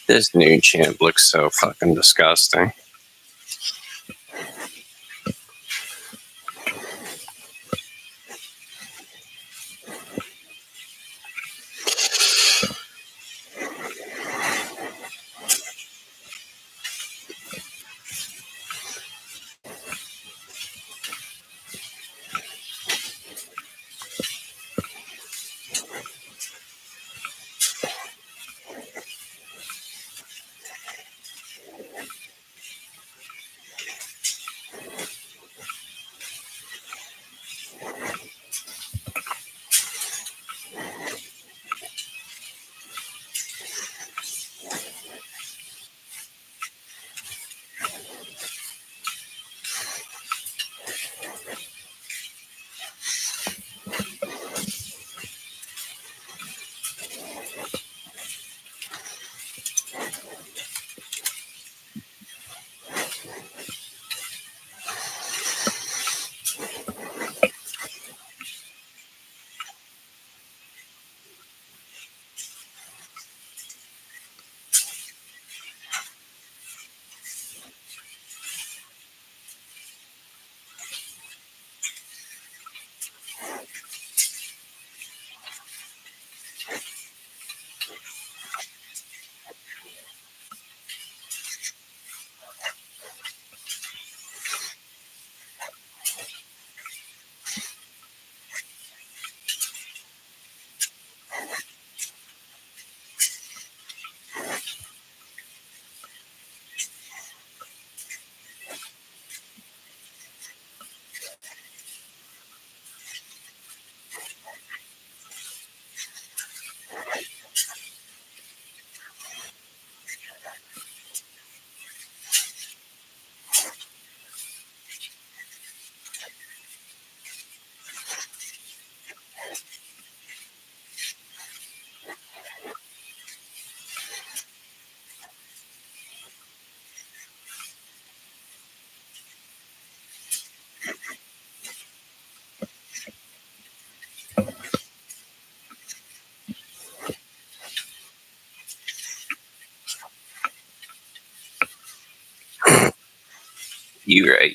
This new champ looks so fucking disgusting. You right.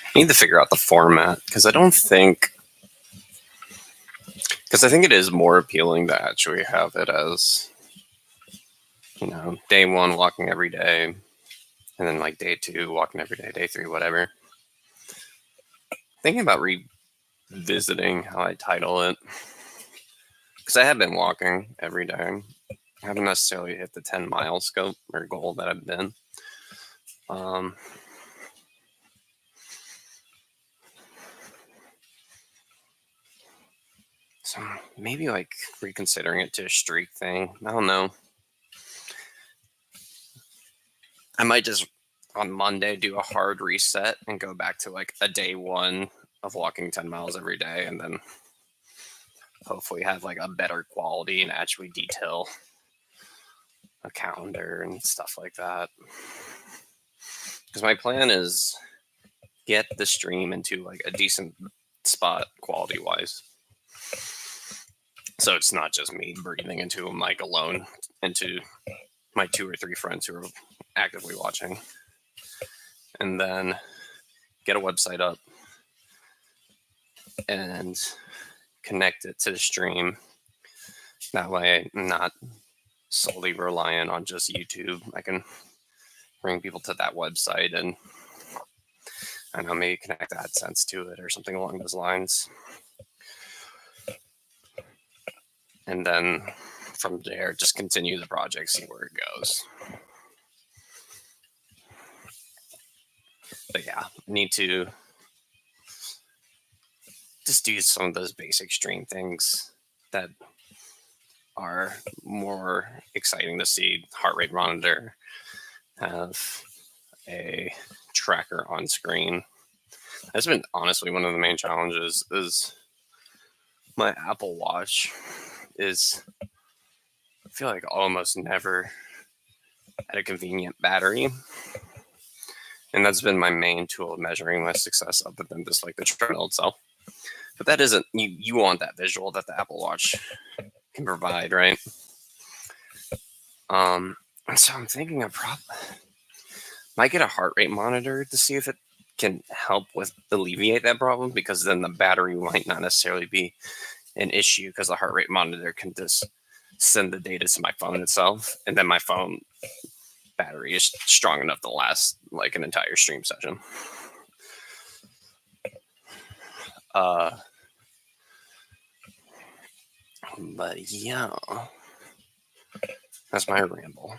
I need to figure out the format because I think it is more appealing to actually have it as, day one walking every day, and then like day two walking every day, day three, whatever. Thinking about revisiting how I title it because I have been walking every day. I haven't necessarily hit the 10-mile scope or goal that I've been. So maybe like reconsidering it to a streak thing. I don't know. I might just on Monday do a hard reset and go back to like a day one of walking 10 miles every day, and then hopefully have like a better quality and actually detail a calendar and stuff like that. Because my plan is get the stream into like a decent spot quality wise. So it's not just me breathing into a mic alone into my 2 or 3 friends who are actively watching. And then get a website up and connect it to the stream. That way I'm not solely reliant on just YouTube. I can bring people to that website and I don't know, maybe connect AdSense to it or something along those lines. And then from there, just continue the project, see where it goes. But yeah, need to just do some of those basic stream things that are more exciting to see. Heart rate monitor, have a tracker on screen. That's been honestly one of the main challenges is my Apple Watch is, I feel like almost never at a convenient battery. And that's been my main tool of measuring my success other than just like the treadmill itself. But that isn't, you want that visual that the Apple Watch can provide, right? And so I'm thinking I might get a heart rate monitor to see if it can help with alleviate that problem, because then the battery might not necessarily be an issue because the heart rate monitor can just send the data to my phone itself, and then my phone battery is strong enough to last like an entire stream session. But yeah, that's my ramble.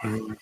Mm.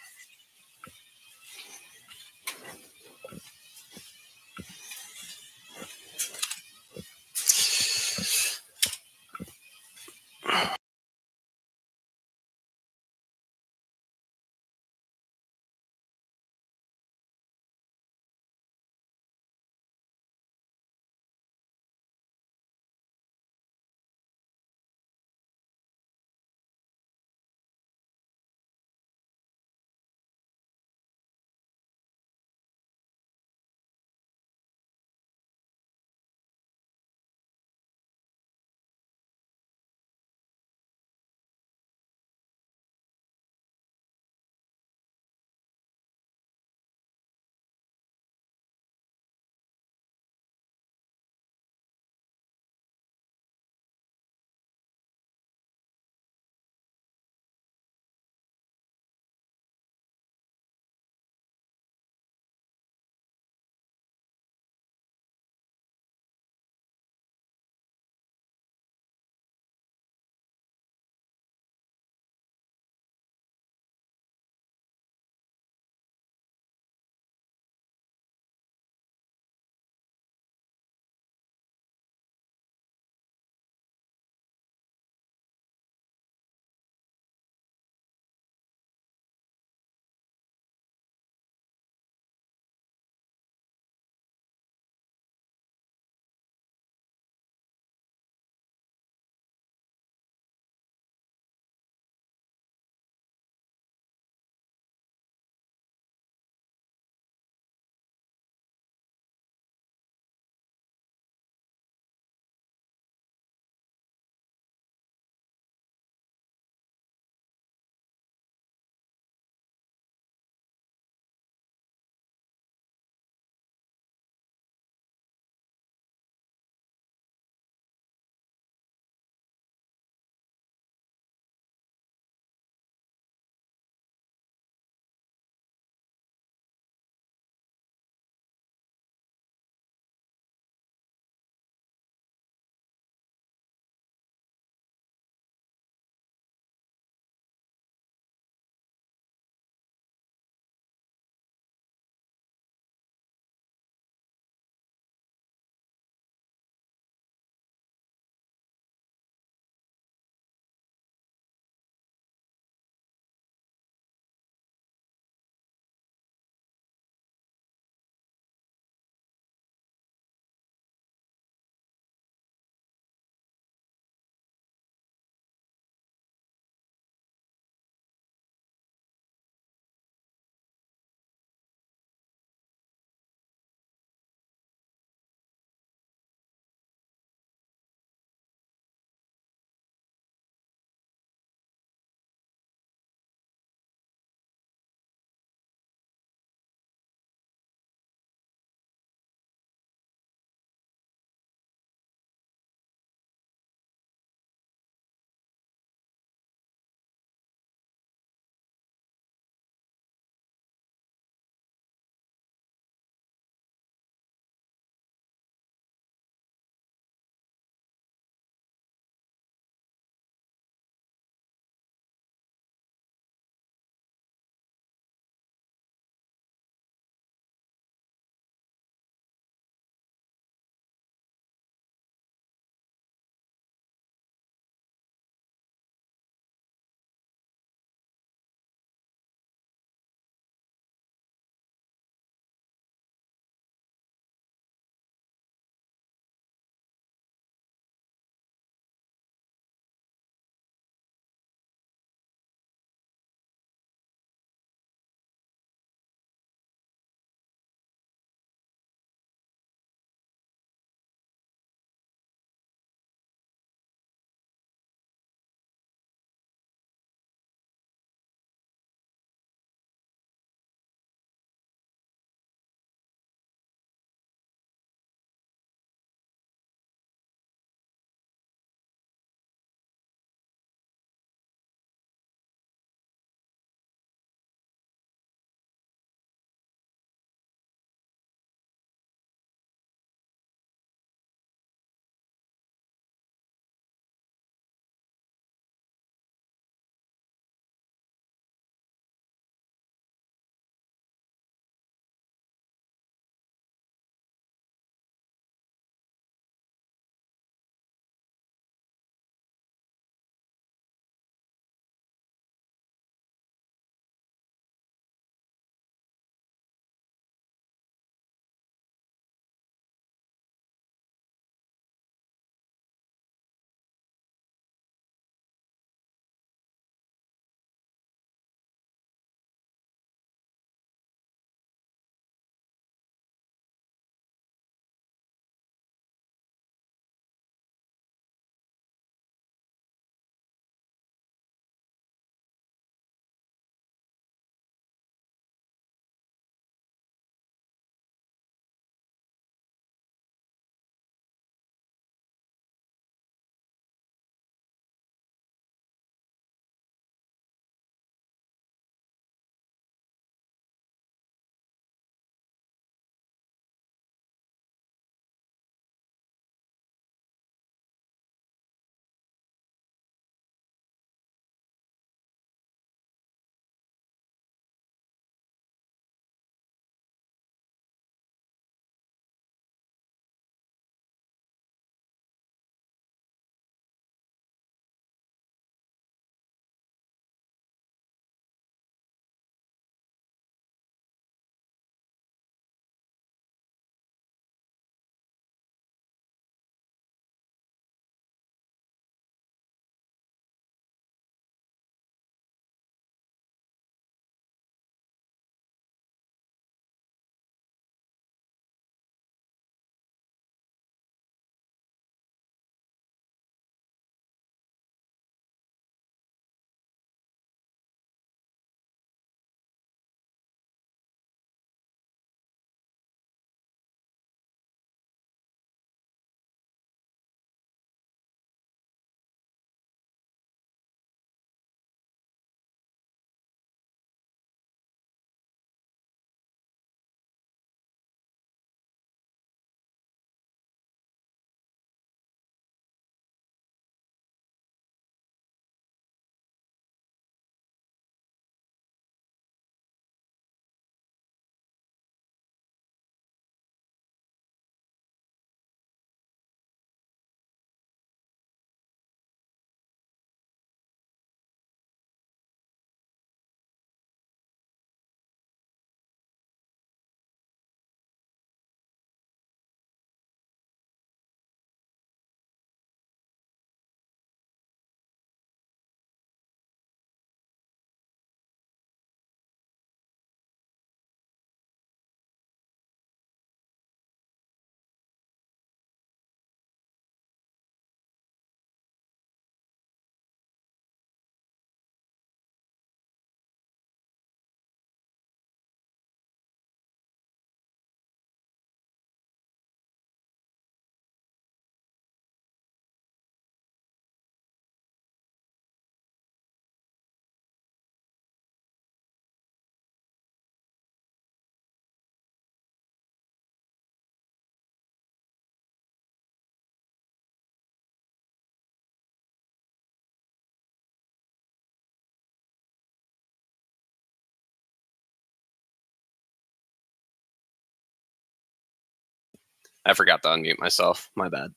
I forgot to unmute myself. My bad.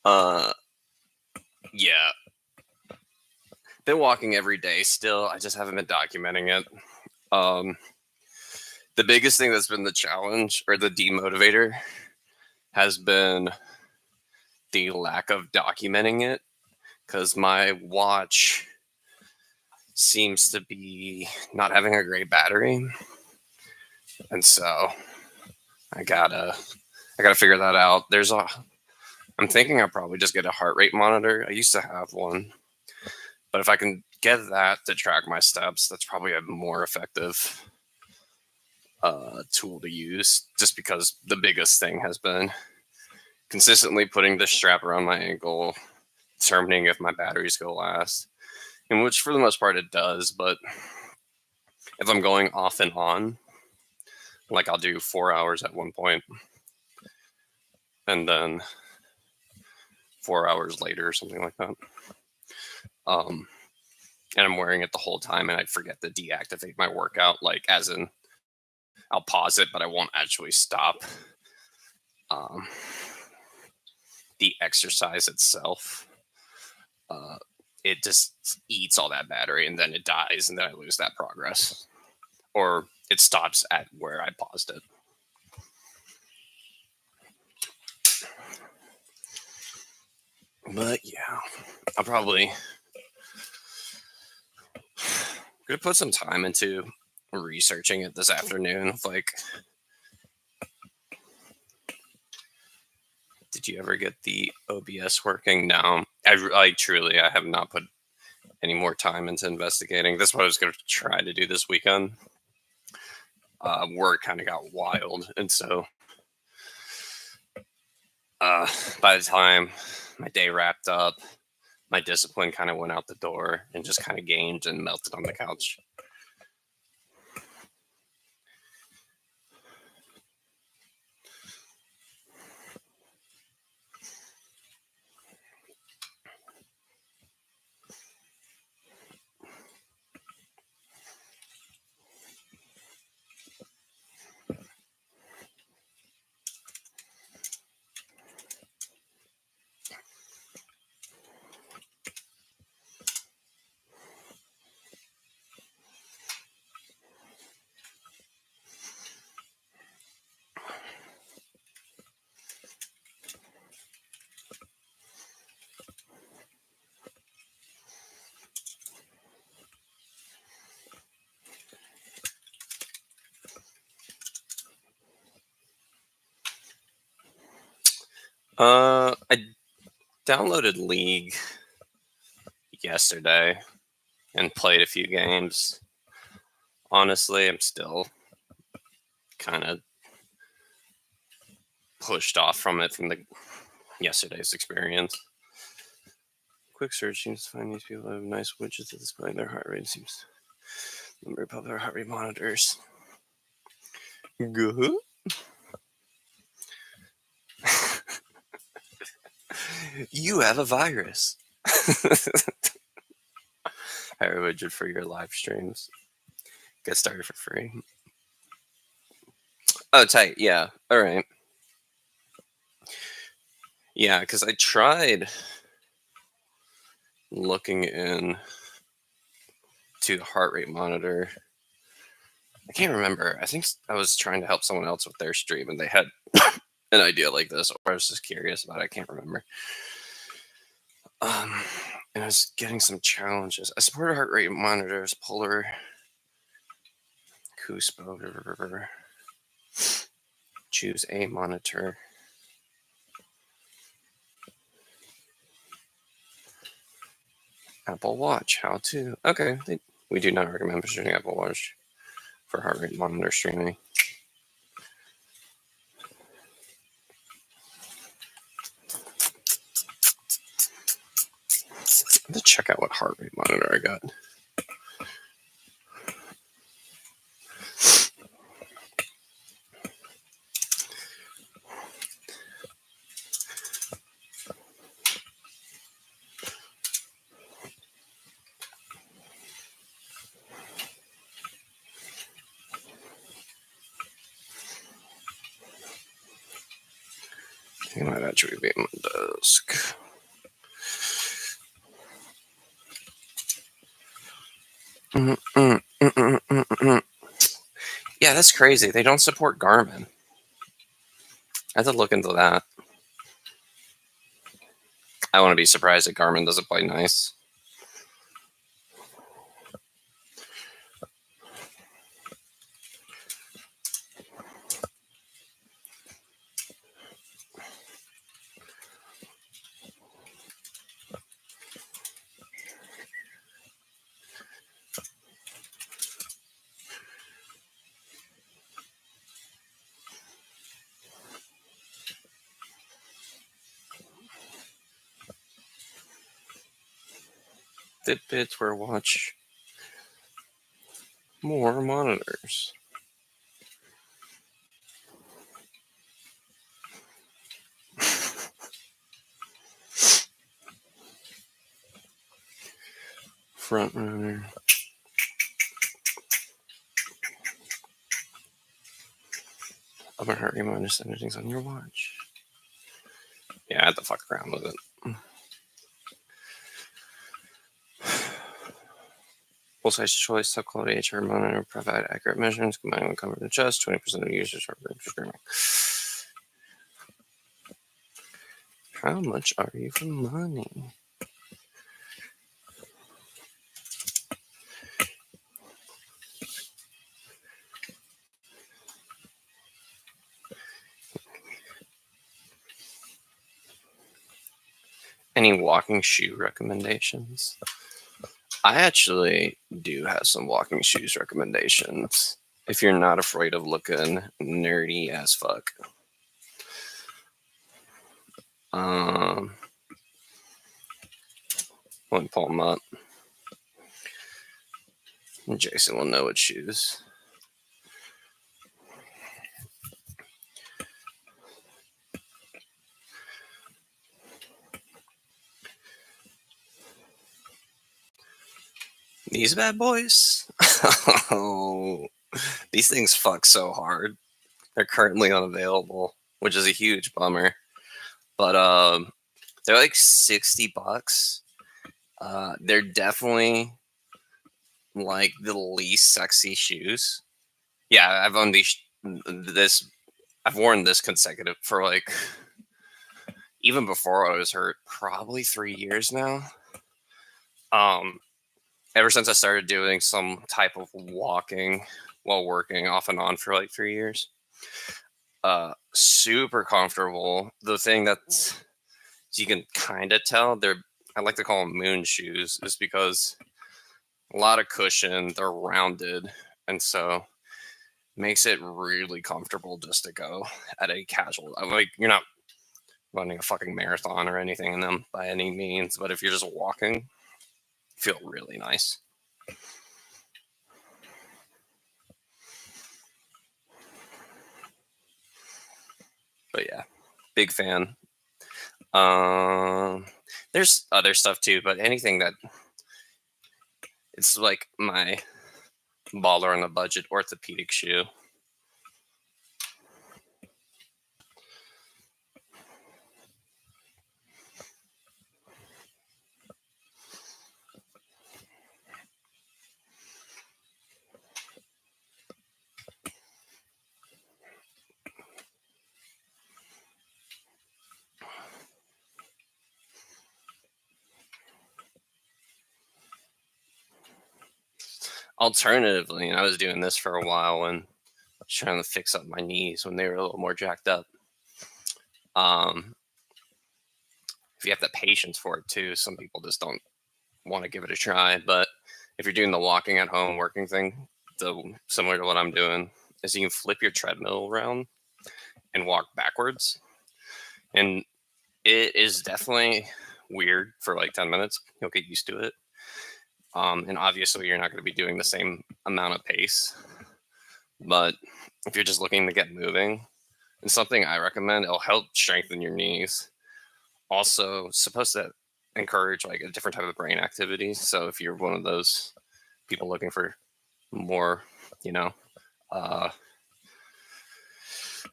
Uh, yeah. Been walking every day still. I just haven't been documenting it. The biggest thing that's been the challenge or the demotivator has been the lack of documenting it, because my watch seems to be not having a great battery, and so I gotta figure that out. I'm thinking I'll probably just get a heart rate monitor. I used to have one, but if I can get that to track my steps, that's probably a more effective tool to use, just because the biggest thing has been consistently putting the strap around my ankle, determining if my batteries go last, and which for the most part it does. But if I'm going off and on, like I'll do 4 hours at one point and then 4 hours later, something like that. And I'm wearing it the whole time, and I forget to deactivate my workout, like as in I'll pause it, but I won't actually stop the exercise itself. It just eats all that battery, and then it dies, and then I lose that progress, or it stops at where I paused it. But yeah, I'll probably gonna put some time into researching it this afternoon. Like, did you ever get the OBS working? No, I truly I have not put any more time into investigating. That's what I was going to try to do this weekend. Work kind of got wild, and so by the time my day wrapped up, my discipline kind of went out the door and just kind of gamed and melted on the couch. I downloaded League yesterday and played a few games. Honestly, I'm still kind of pushed off from it from the yesterday's experience. Quick search seems to find these people have nice widgets to display their heart rate. Seems number of popular heart rate monitors. Good. You have a virus. Hire a widget for your live streams. Get started for free. Oh, tight. Yeah. All right. Yeah, because I tried looking in to the heart rate monitor. I can't remember. I think I was trying to help someone else with their stream, and they had an idea like this, or I was just curious about it. I can't remember. And I was getting some challenges. I supported heart rate monitors, Polar, Kuspo, choose a monitor. Apple Watch, how to. Okay, we do not recommend pursuing Apple Watch for heart rate monitor streaming. Let's check out what heart rate monitor I got. It might actually be on my desk. Yeah, that's crazy. They don't support Garmin. I have to look into that. I want to be surprised that Garmin doesn't play nice. Fitbits where watch more monitors. Front runner. I'm gonna hurt you when just everything's on your watch. Yeah, I had to fuck around with it. Full-size choice, top quality HR monitor, provide accurate measurements, combined with comfort and chest. 20% of users are streaming. How much are you for money? Any walking shoe recommendations? I actually do have some walking shoes recommendations. If you're not afraid of looking nerdy as fuck. Let me pull them up. Jason will know what shoes. These bad boys? Oh, these things fuck so hard. They're currently unavailable, which is a huge bummer. But they're like $60. They're definitely like the least sexy shoes. Yeah, I've owned this. I've worn this consecutive for like even before I was hurt, probably 3 years now. Ever since I started doing some type of walking while working off and on for like 3 years. Super comfortable. The thing that's you can kind of tell I like to call them moon shoes, is because a lot of cushion, they're rounded, and so makes it really comfortable just to go at a casual. Like you're not running a fucking marathon or anything in them by any means, but if you're just walking, feel really nice. But yeah, big fan. There's other stuff too, but anything that it's like my baller on a budget orthopedic shoe. Alternatively, and I was doing this for a while and trying to fix up my knees when they were a little more jacked up. If you have the patience for it too, some people just don't want to give it a try. But if you're doing the walking at home working thing, similar to what I'm doing, is you can flip your treadmill around and walk backwards. And it is definitely weird for like 10 minutes. You'll get used to it. And obviously, you're not going to be doing the same amount of pace. But if you're just looking to get moving, it's something I recommend. It'll help strengthen your knees. Also, supposed to encourage like a different type of brain activity. So if you're one of those people looking for more,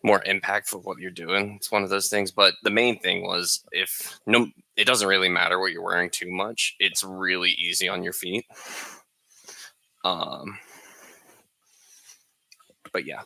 more impactful what you're doing. It's one of those things. But the main thing was if no, it doesn't really matter what you're wearing too much. It's really easy on your feet. Um, but yeah.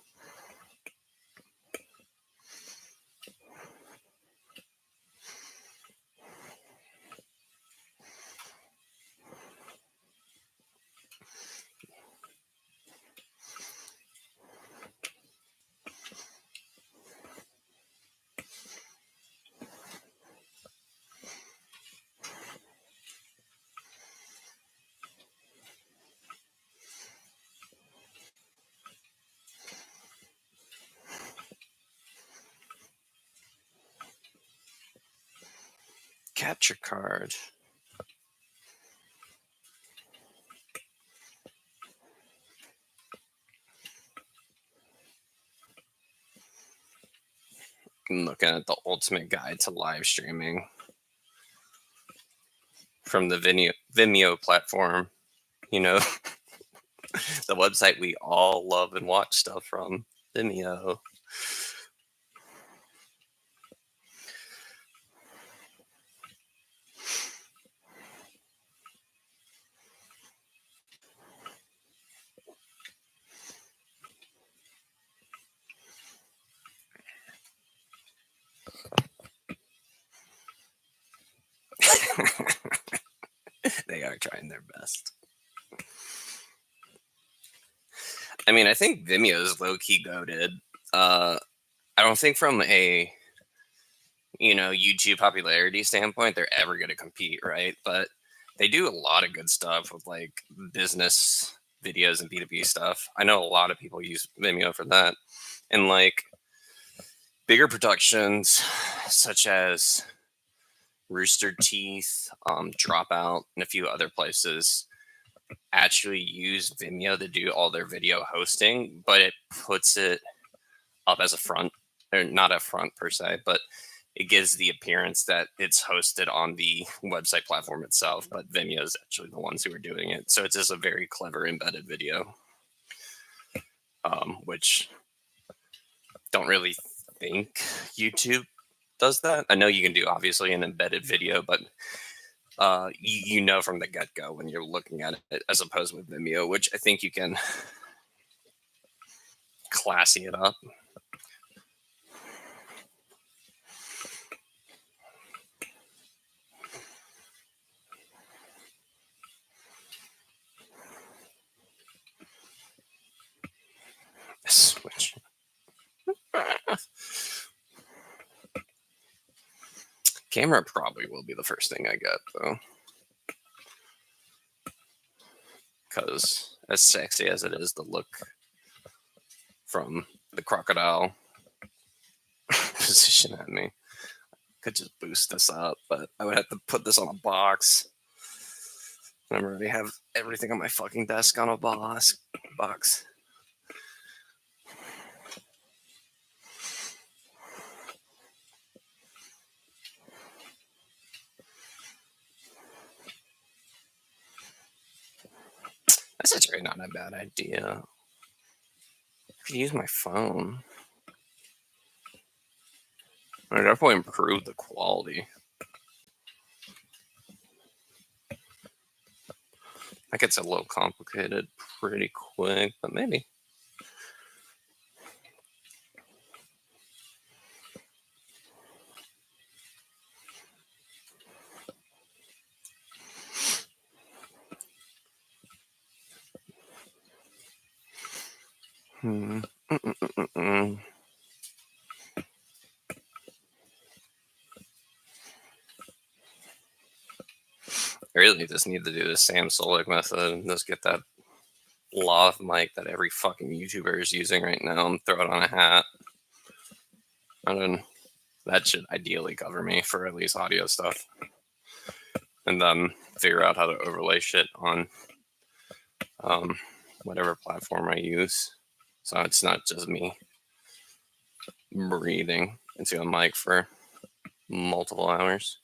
Capture card. I'm looking at the ultimate guide to live streaming from the Vimeo platform. You know, the website we all love and watch stuff from, Vimeo. They are trying their best. I mean, I think Vimeo is low key goated. I don't think from a YouTube popularity standpoint they're ever going to compete, right? But they do a lot of good stuff with like business videos and B2B stuff. I know a lot of people use Vimeo for that, and like bigger productions such as Rooster Teeth, Dropout, and a few other places actually use Vimeo to do all their video hosting, but it puts it up as a front, or not a front per se, but it gives the appearance that it's hosted on the website platform itself. But Vimeo is actually the ones who are doing it, so it's just a very clever embedded video, which don't really think YouTube does that. I know you can do obviously an embedded video, but you know from the get go when you're looking at it, as opposed with Vimeo, which I think you can classy it up. Switch. Camera probably will be the first thing I get though, because as sexy as it is to look from the crocodile position at me, could just boost this up, but I would have to put this on a box. I already have everything on my fucking desk on a box. That's actually not a bad idea. I could use my phone. I definitely improve the quality. That gets a little complicated pretty quick, but maybe. I really just need to do the Sam Solik method and just get that lav mic that every fucking YouTuber is using right now and throw it on a hat. And then that should ideally cover me for at least audio stuff. And then figure out how to overlay shit on whatever platform I use. So it's not just me breathing into a mic for multiple hours.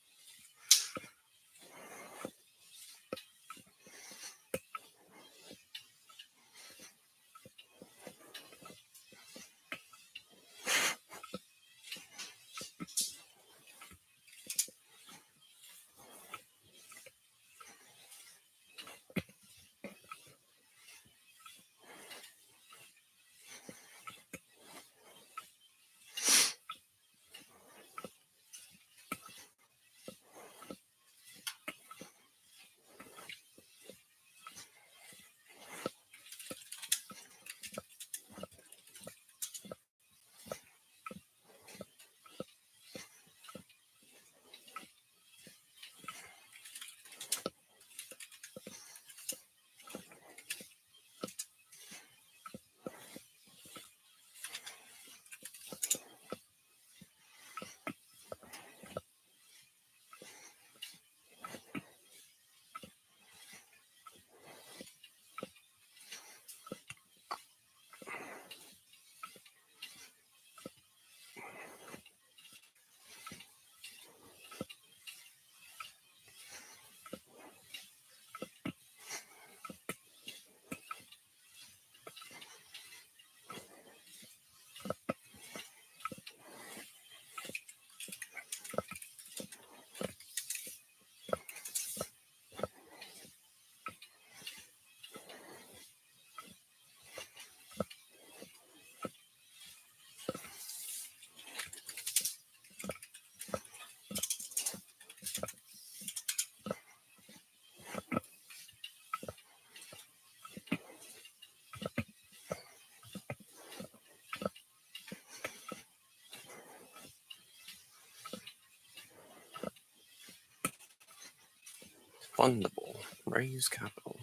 Fundable. Raise capital.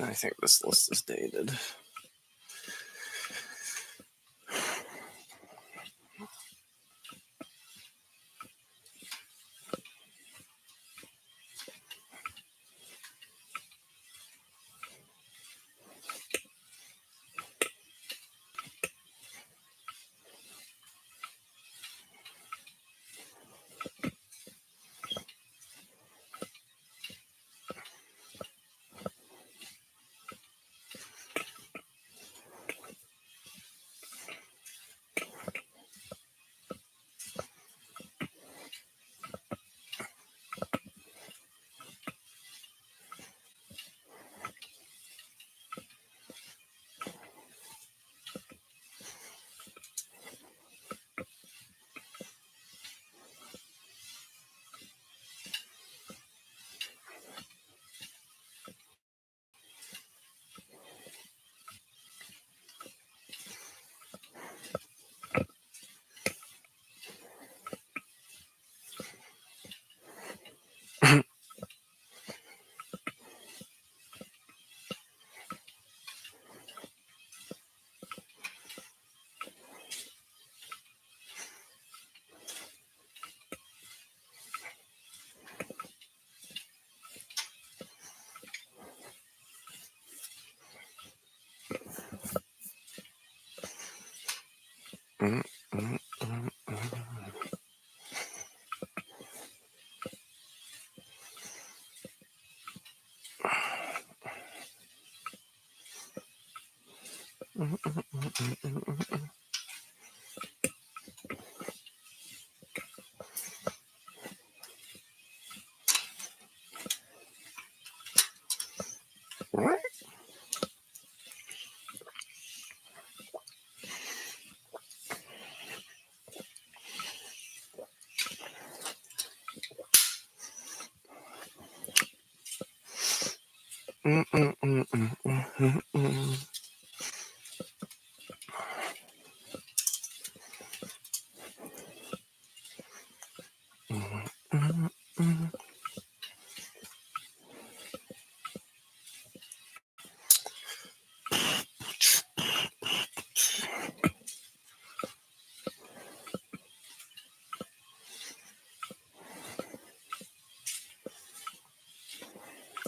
I think this list is dated.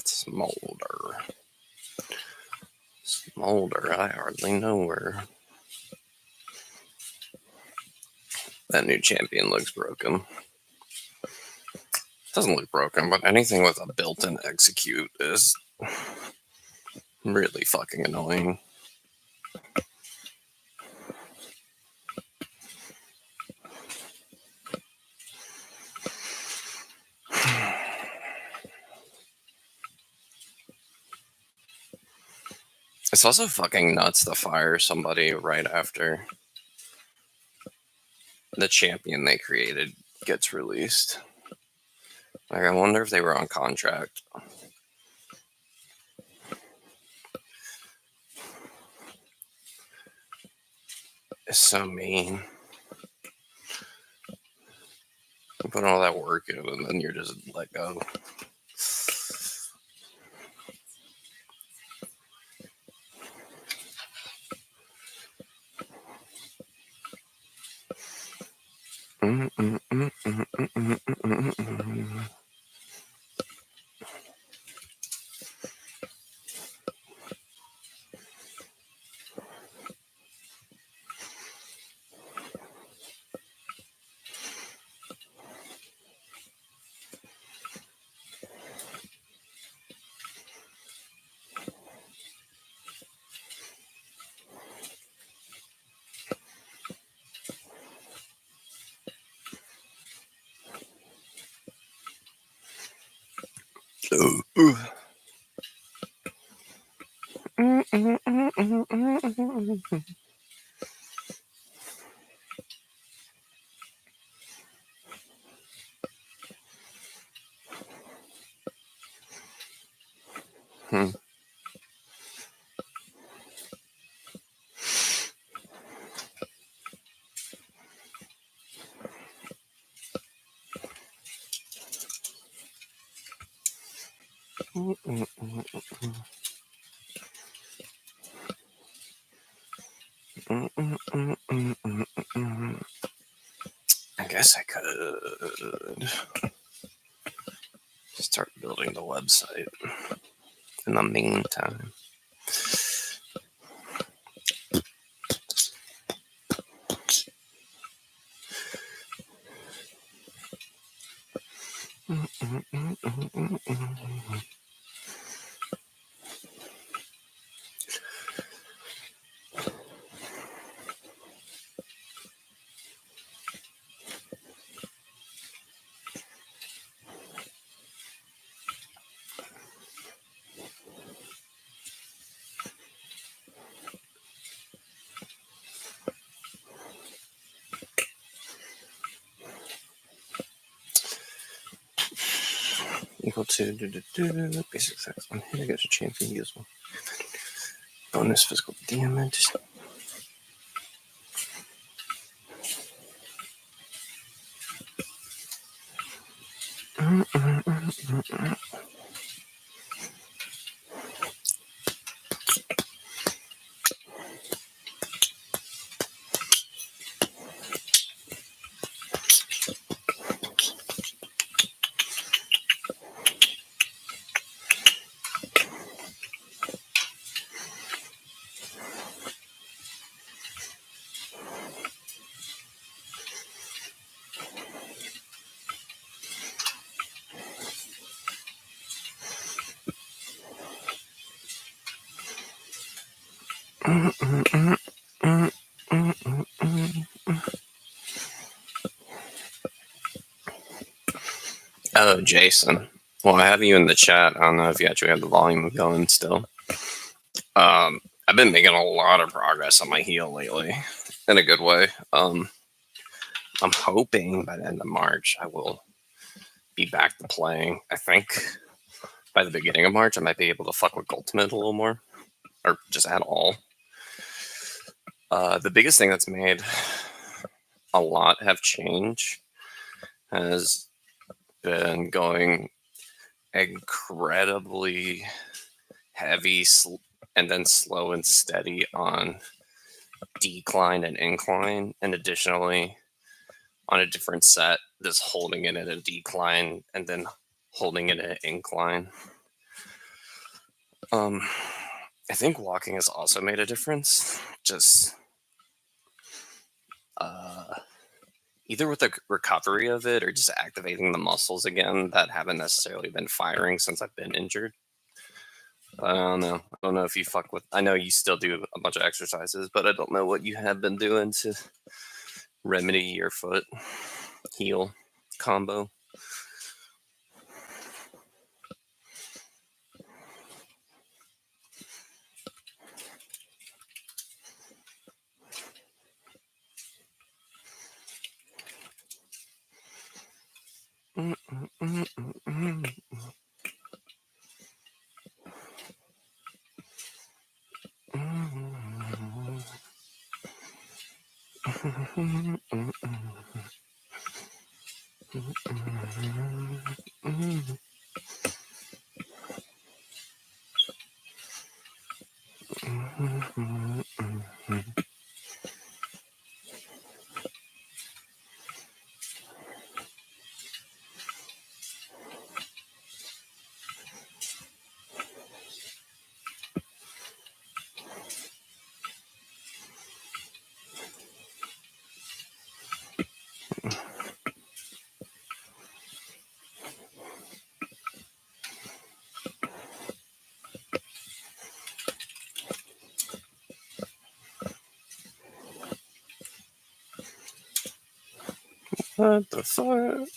Smolder. Smolder, I hardly know her. That new champion looks broken. Doesn't look broken, but anything with a built-in execute is really fucking annoying. It's also fucking nuts to fire somebody right after the champion they created gets released. Like, I wonder if they were on contract. It's so mean. You put all that work in and then you're just let go. I guess I could start building the website in the meantime. Equal to basic sex on hit against a champion usable. Bonus physical damage. Oh, Jason. Well, I have you in the chat. I don't know if you actually have the volume going still. I've been making a lot of progress on my heel lately, in a good way. I'm hoping by the end of March I will be back to playing. I think by the beginning of March I might be able to fuck with Ultimate a little more, or just at all. The biggest thing that's made a lot have changed has been going incredibly heavy and then slow and steady on decline and incline, and additionally on a different set, just holding it at a decline and then holding it at an incline. I think walking has also made a difference. Just either with the recovery of it or just activating the muscles again that haven't necessarily been firing since I've been injured. I don't know. I don't know if you fuck with. I know you still do a bunch of exercises, but I don't know what you have been doing to remedy your foot heel combo. What the fuck?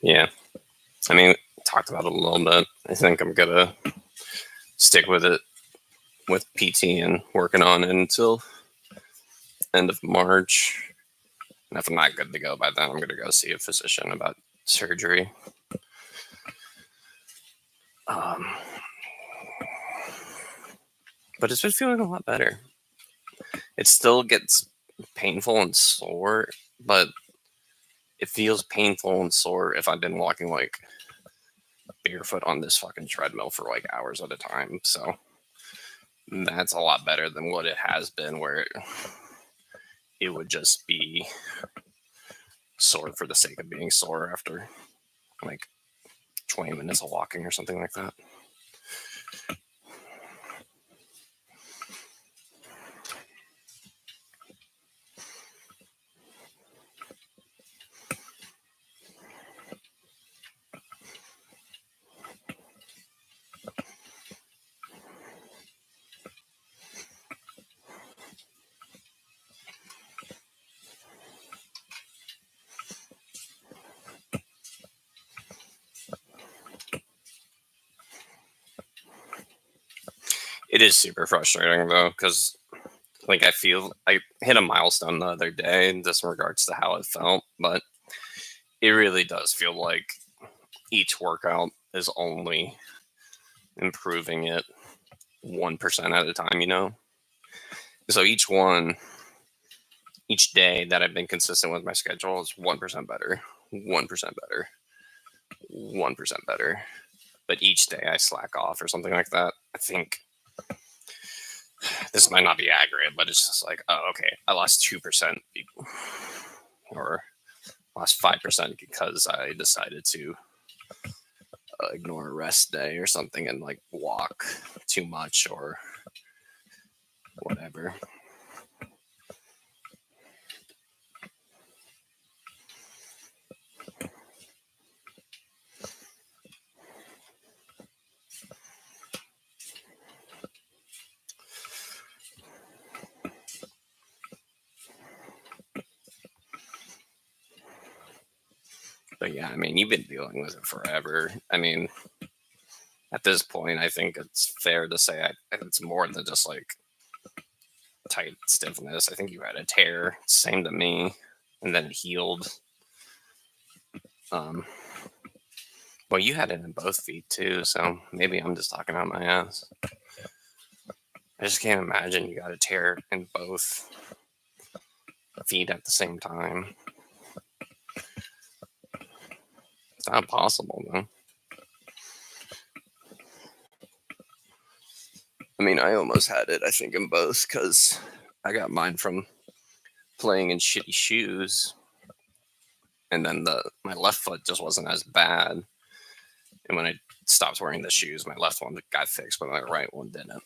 Yeah. I mean, talked about it a little bit. I think I'm gonna stick with it with PT and working on it until end of March. And if I'm not good to go by then, I'm gonna go see a physician about surgery. Um, but it's been feeling a lot better. It still gets painful and sore, but it feels painful and sore if I've been walking like barefoot on this fucking treadmill for like hours at a time. So that's a lot better than what it has been, where it would just be sore for the sake of being sore after like 20 minutes of walking or something like that. It is super frustrating though, because like I feel I hit a milestone the other day just in regards to how it felt, but it really does feel like each workout is only improving it 1% at a time, you know? So each day that I've been consistent with my schedule is 1% better, 1% better, 1% better. But each day I slack off or something like that, I think this might not be accurate, but it's just like, oh, okay, I lost 2% or lost 5% because I decided to ignore a rest day or something and like walk too much or whatever. But yeah, I mean, you've been dealing with it forever. I mean, at this point, I think it's fair to say it's more than just like tight stiffness. I think you had a tear, same to me, and then it healed. Um, well, you had it in both feet too, so maybe I'm just talking out my ass. I just can't imagine you got a tear in both feet at the same time. It's not possible, though. I mean, I almost had it, I think, in both because I got mine from playing in shitty shoes, and then my left foot just wasn't as bad. And when I stopped wearing the shoes, my left one got fixed, but my right one didn't.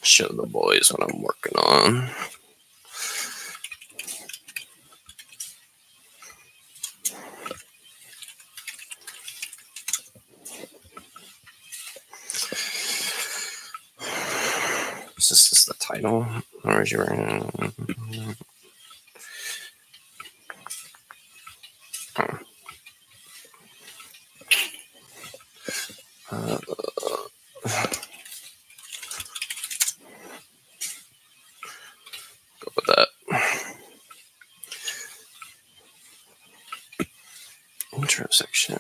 Show the boys what I'm working on. Is this the title? Or is your go with that. Intro section.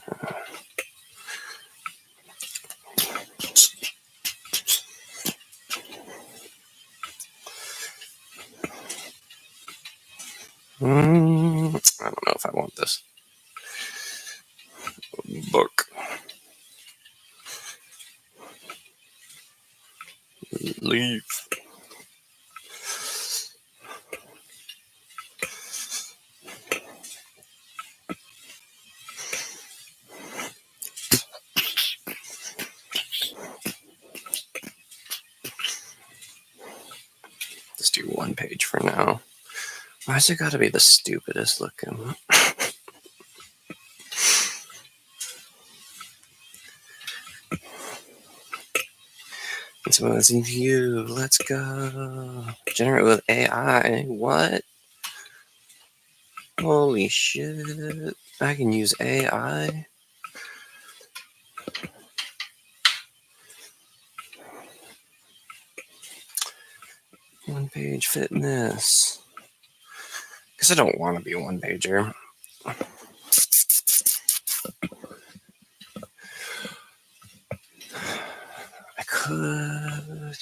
I don't know if I want this. Book. Leave. Let's do one page for now. Why's it gotta be the stupidest looking? It's a view. Let's go. Generate with AI. What? Holy shit. I can use AI. One page fitness. Because I don't want to be a one pager. I could.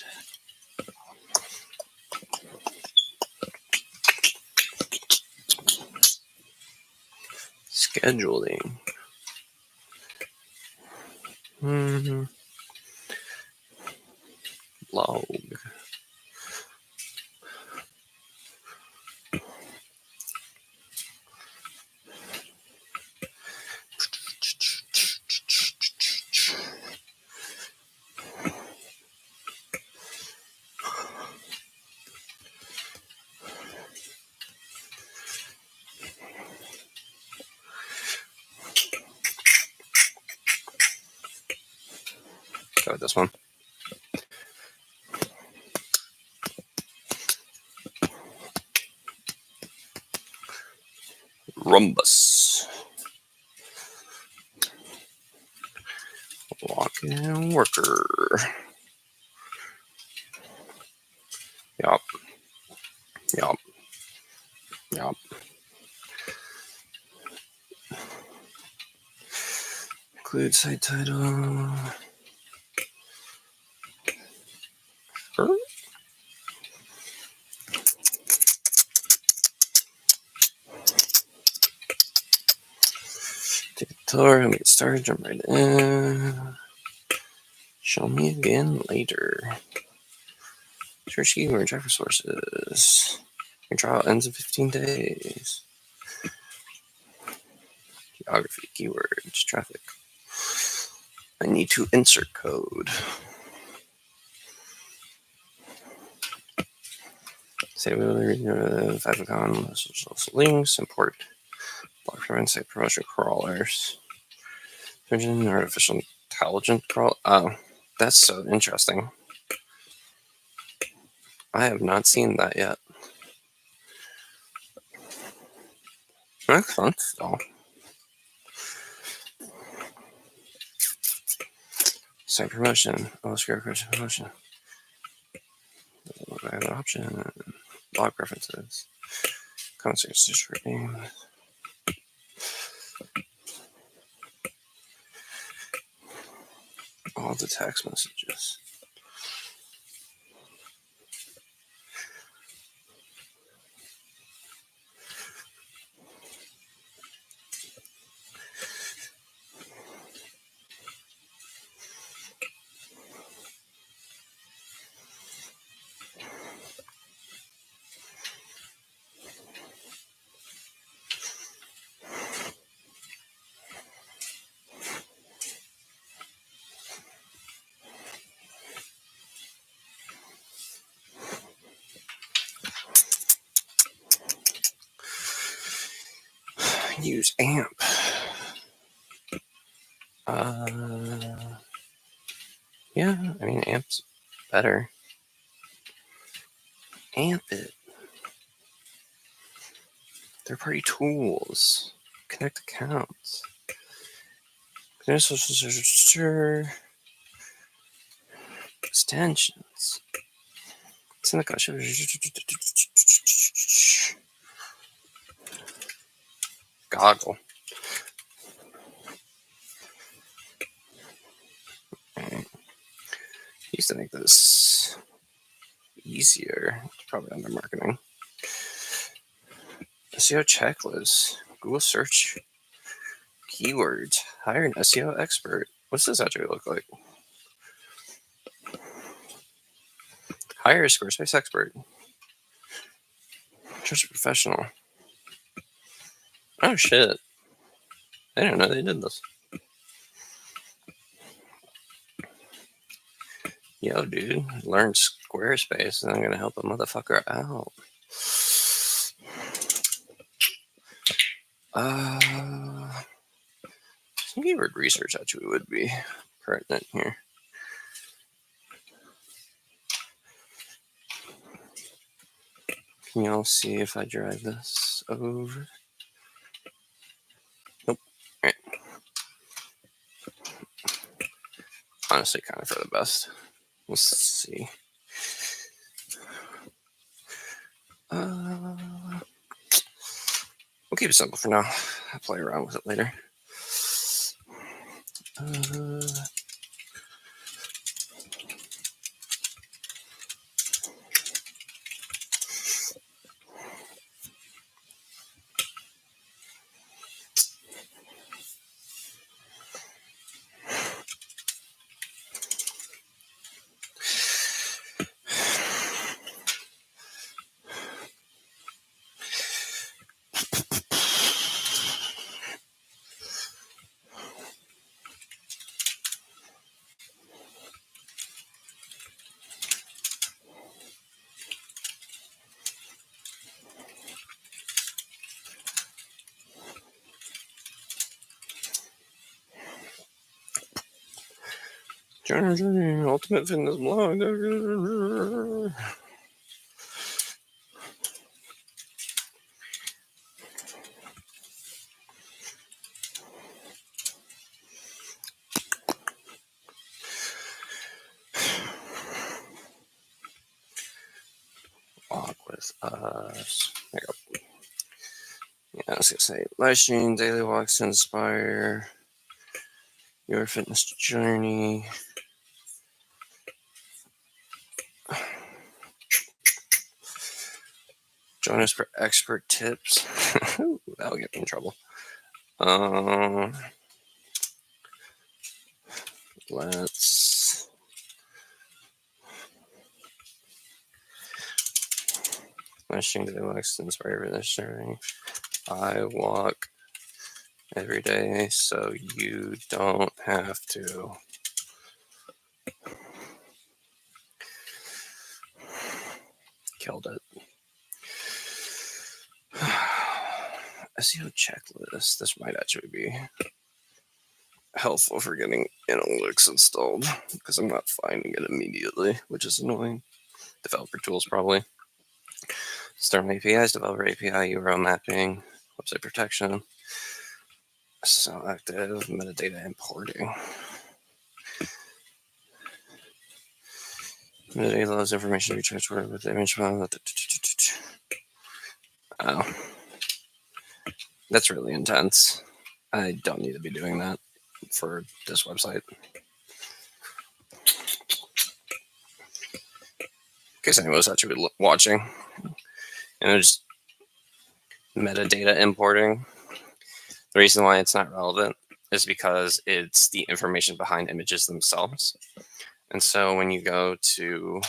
Scheduling. Log. Go with this one. Rhombus. Walk-in worker. Yup. Yup. Yup. Include site title. Door, let me get started, jump right in. Show me again later. Search keyword, track resources. Your trial ends in 15 days. Geography, keywords, traffic. I need to insert code. Say we will read 5 icon, links, import, block prevent site promotion crawlers. Engine artificial intelligence crawl. Oh, that's so interesting. I have not seen that yet. That's fun still. Site promotion. Oh, scare question promotion. I have an option. Blog preferences. Concerts district name. All the text messages. Use AMP. Yeah, I mean, AMP's better. AMP it. Third-party tools. Connect accounts. Extensions. Goggle. I used to make this easier. It's probably under marketing. SEO checklist. Google search keywords. Hire an SEO expert. What's this actually look like? Hire a Squarespace expert. Trusted professional. Oh shit. I didn't know they did this. Yo, dude, learn Squarespace and I'm gonna help a motherfucker out. Some keyword research actually would be pertinent here. Can y'all see if I drag this over? Nope. All right. Honestly, kind of for the best. Let's see. We'll keep it simple for now. I'll play around with it later. Join our journey, Ultimate Fitness Blog. Walk with us. There you go. Yeah, I was gonna say live stream, daily walks to inspire your fitness journey. Join us for expert tips. That'll get me in trouble. Let's wishing to wax inspire this sharing. I walk every day so you don't have to. Killed it. SEO checklist. This might actually be helpful for getting analytics installed because I'm not finding it immediately, which is annoying. Developer tools probably. Start APIs, developer API, URL mapping, website protection, selective metadata importing. Metadata allows information to be transferred with the image file. Oh, that's really intense. I don't need to be doing that for this website. In case anyone was actually watching. And just metadata importing. The reason why it's not relevant is because it's the information behind images themselves. And so when you go to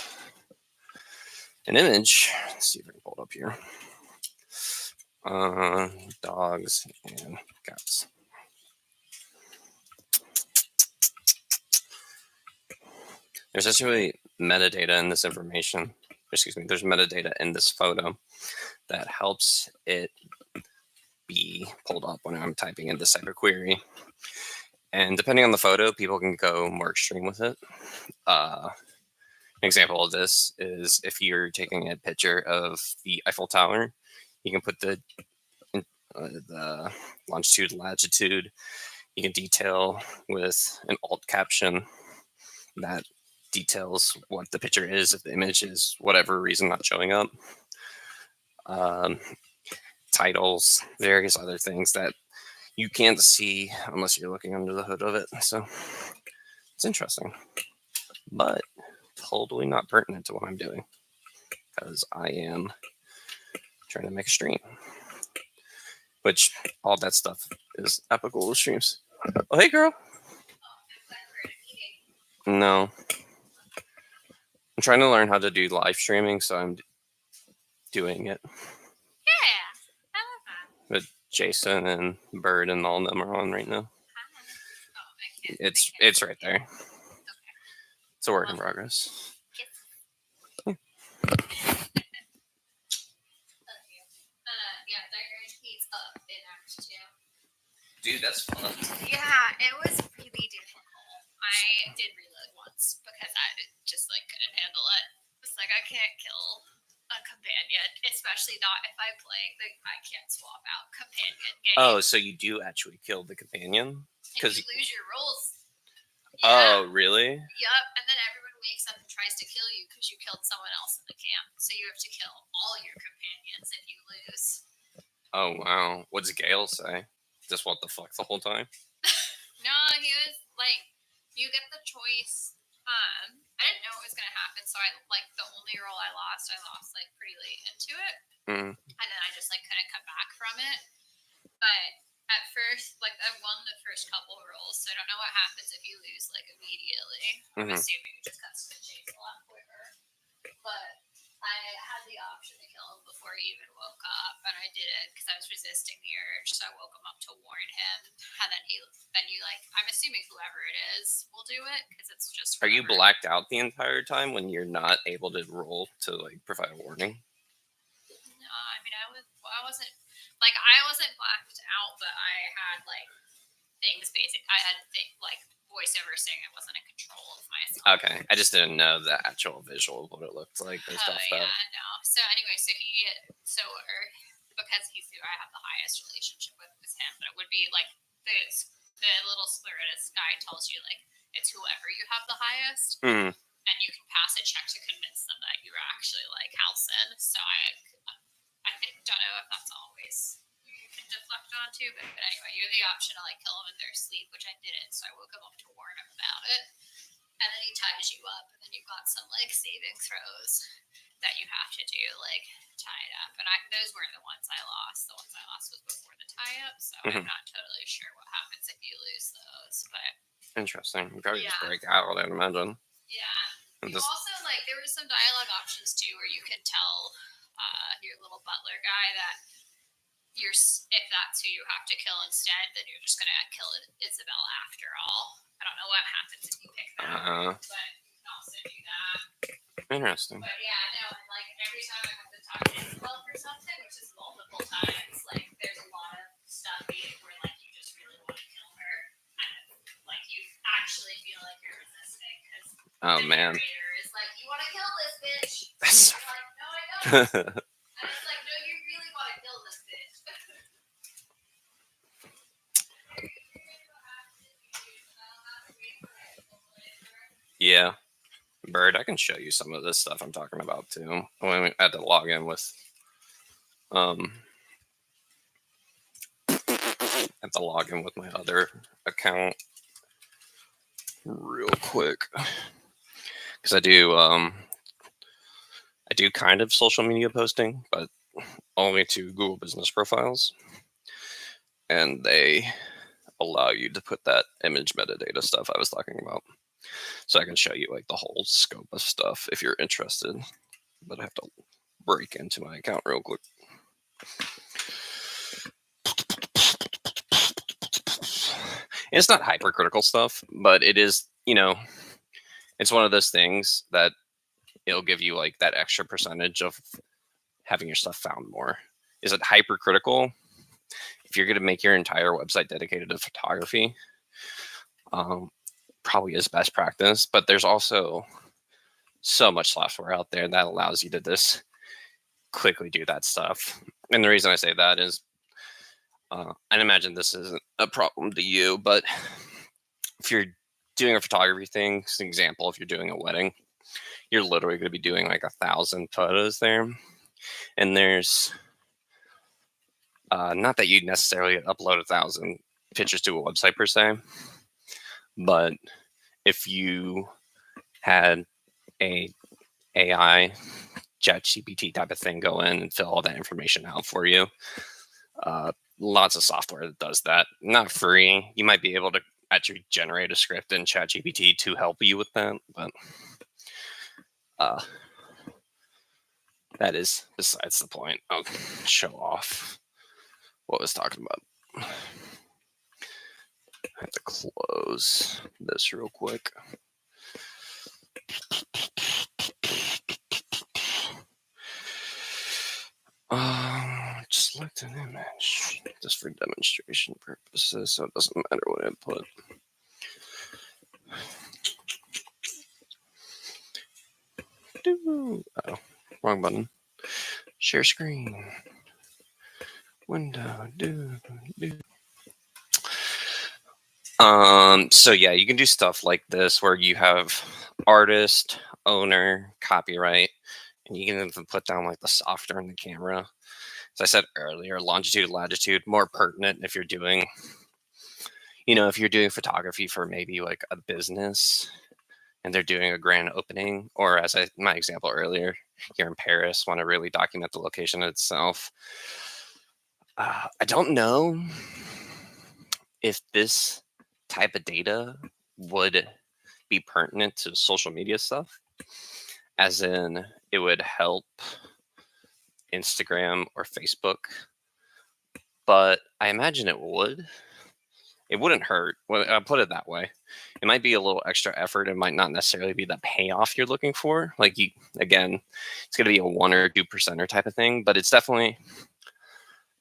an image, let's see if I can pull it up here. Dogs and cats. There's actually metadata in this information. Excuse me, there's metadata in this photo that helps it be pulled up when I'm typing in this type of query. And depending on the photo, people can go more extreme with it. An example of this is if you're taking a picture of the Eiffel Tower, you can put the longitude, latitude. You can detail with an alt caption that details what the picture is if the image is whatever reason not showing up. Titles, various other things that you can't see unless you're looking under the hood of it. So it's interesting, but totally not pertinent to what I'm doing because I am trying to make a stream, which all that stuff is applicable to streams. Oh, hey, girl. No. I'm trying to learn how to do live streaming, so I'm doing it. Yeah, I love that. But Jason and Bird and all of them are on right now. It's right there. Okay. It's a work in progress. Yeah, Diary Heat's up in Act 2. Dude, that's fun. Yeah, it was really difficult. I did reload once because I just couldn't handle it. It's I can't kill a companion, especially not if I'm playing I can't swap out companion game. Oh, so you do actually kill the companion? Because you lose your rolls. Yeah. Oh, really? Yep, and then everyone wakes up and tries to kill you because you killed someone else in the camp. So you have to kill all your companions if you lose. Oh, wow. What does Gale say? Just what the fuck the whole time? No, he was you get the choice. I didn't know it was going to happen, so I the only roll I lost pretty late into it. Mm. And then I just couldn't come back from it. But at first, I won the first couple rolls, so I don't know what happens if you lose immediately. I'm assuming you just got to chase a lot quicker. But I had the option to kill him before he even woke up, and I did it because I was resisting the urge. So I woke him up to warn him, and then you I'm assuming whoever it is will do it because it's just. Are you blacked out the entire time when you're not able to roll to provide a warning? No, I mean I wasn't I wasn't blacked out, but I had things I had voiceover saying I wasn't in control of myself. Okay, I just didn't know the actual visual of what it looked like based off that. Yeah, no. So anyway, because I have the highest relationship with him, but it would be the little slur in his sky tells you it's whoever you have the highest, and you can pass a check to convince them that you're actually Halcyon. So I don't know if that's always you can deflect onto, but anyway, you have the option to kill them in their sleep, which I didn't. So I woke him up to warn him about it, and then he ties you up, and then you've got some saving throws. that you have to do, like tie it up. And those weren't the ones I lost. The ones I lost was before the tie up, so I'm not totally sure what happens if you lose those. But interesting. You probably just break out, I'd imagine. Yeah. You also, like, there were some dialogue options too where you could tell your little butler guy that if that's who you have to kill instead, then you're just gonna kill Isabel after all. I don't know what happens if you pick that, but you can also do that. Interesting. But yeah, no, and like every time I have to talk to Isabel for something, which is multiple times, like there's a lot of stuff where like you just really want to kill her, and like you actually feel like you're resisting because the narrator is like, you want to kill this bitch. You're like, no, I don't. And it's like, no, you really want to kill this bitch. Yeah. Bird, I can show you some of this stuff I'm talking about too. When I had to log in with I have to log in with my other account real quick. Because I do kind of social media posting, but only to Google business profiles. And they allow you to put that image metadata stuff I was talking about. So I can show you like the whole scope of stuff if you're interested. But I have to break into my account real quick. It's not hypercritical stuff, but it is, it's one of those things that it'll give you like that extra percentage of having your stuff found more. Is it hypercritical? If you're going to make your entire website dedicated to photography, probably is best practice, but there's also so much software out there that allows you to just quickly do that stuff. And the reason I say that is, I imagine this isn't a problem to you, but if you're doing a photography thing, for example, if you're doing a wedding, you're literally going to be doing like 1,000 photos there. And there's not that you necessarily upload 1,000 pictures to a website per se, but if you had a AI ChatGPT type of thing go in and fill all that information out for you, lots of software that does that. Not free. You might be able to actually generate a script in ChatGPT to help you with that, but that is besides the point. I'll show off what I was talking about. I have to close this real quick. Just select an image just for demonstration purposes, so it doesn't matter what I put. Oh, wrong button. Share screen. Window. So yeah, you can do stuff like this where you have artist, owner, copyright, and you can even put down like the software and the camera. As I said earlier, longitude, latitude, more pertinent if you're doing, if you're doing photography for maybe like a business and they're doing a grand opening, or as my example earlier, you're in Paris, want to really document the location itself. I don't know if this type of data would be pertinent to social media stuff, as in it would help Instagram or Facebook, but I imagine it would. It wouldn't hurt. Well, I'll put it that way. It might be a little extra effort. It might not necessarily be the payoff you're looking for. Like again, it's going to be a 1 or 2% type of thing, but it's definitely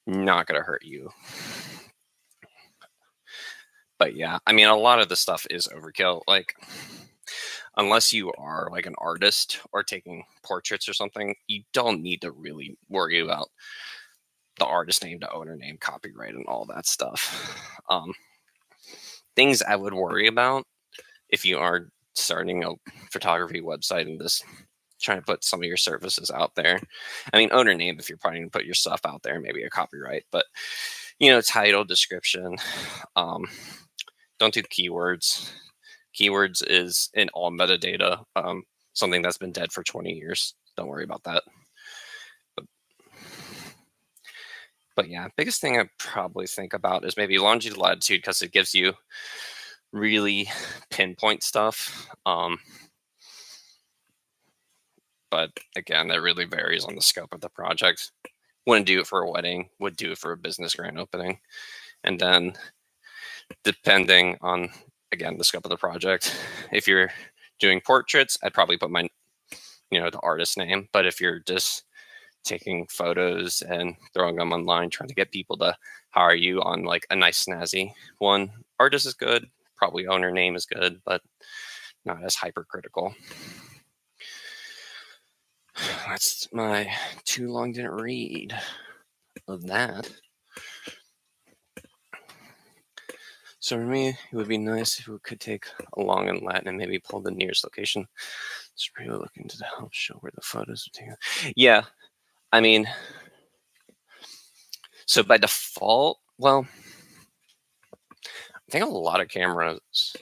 not going to hurt you. But yeah, I mean, a lot of the stuff is overkill. Like, unless you are like an artist or taking portraits or something, you don't need to really worry about the artist name, the owner name, copyright, and all that stuff. Things I would worry about if you are starting a photography website and just trying to put some of your services out there. I mean, owner name, if you're planning to put your stuff out there, maybe a copyright, but title, description, don't do keywords. Keywords is in all metadata. something that's been dead for 20 years. Don't worry about that. But yeah, biggest thing I probably think about is maybe longitude, latitude, because it gives you really pinpoint stuff. But again, that really varies on the scope of the project. Wouldn't do it for a wedding, would do it for a business grand opening. And then depending on, again, the scope of the project, if you're doing portraits, I'd probably put my, the artist name. But if you're just taking photos and throwing them online, trying to get people to hire you on like a nice snazzy one, artist is good, probably owner name is good, but not as hypercritical. That's my too long didn't read of that. So for me, it would be nice if we could take a long and lat and maybe pull the nearest location. Just really looking to help show where the photos are taken. Yeah, I mean, so by default, well, I think a lot of cameras,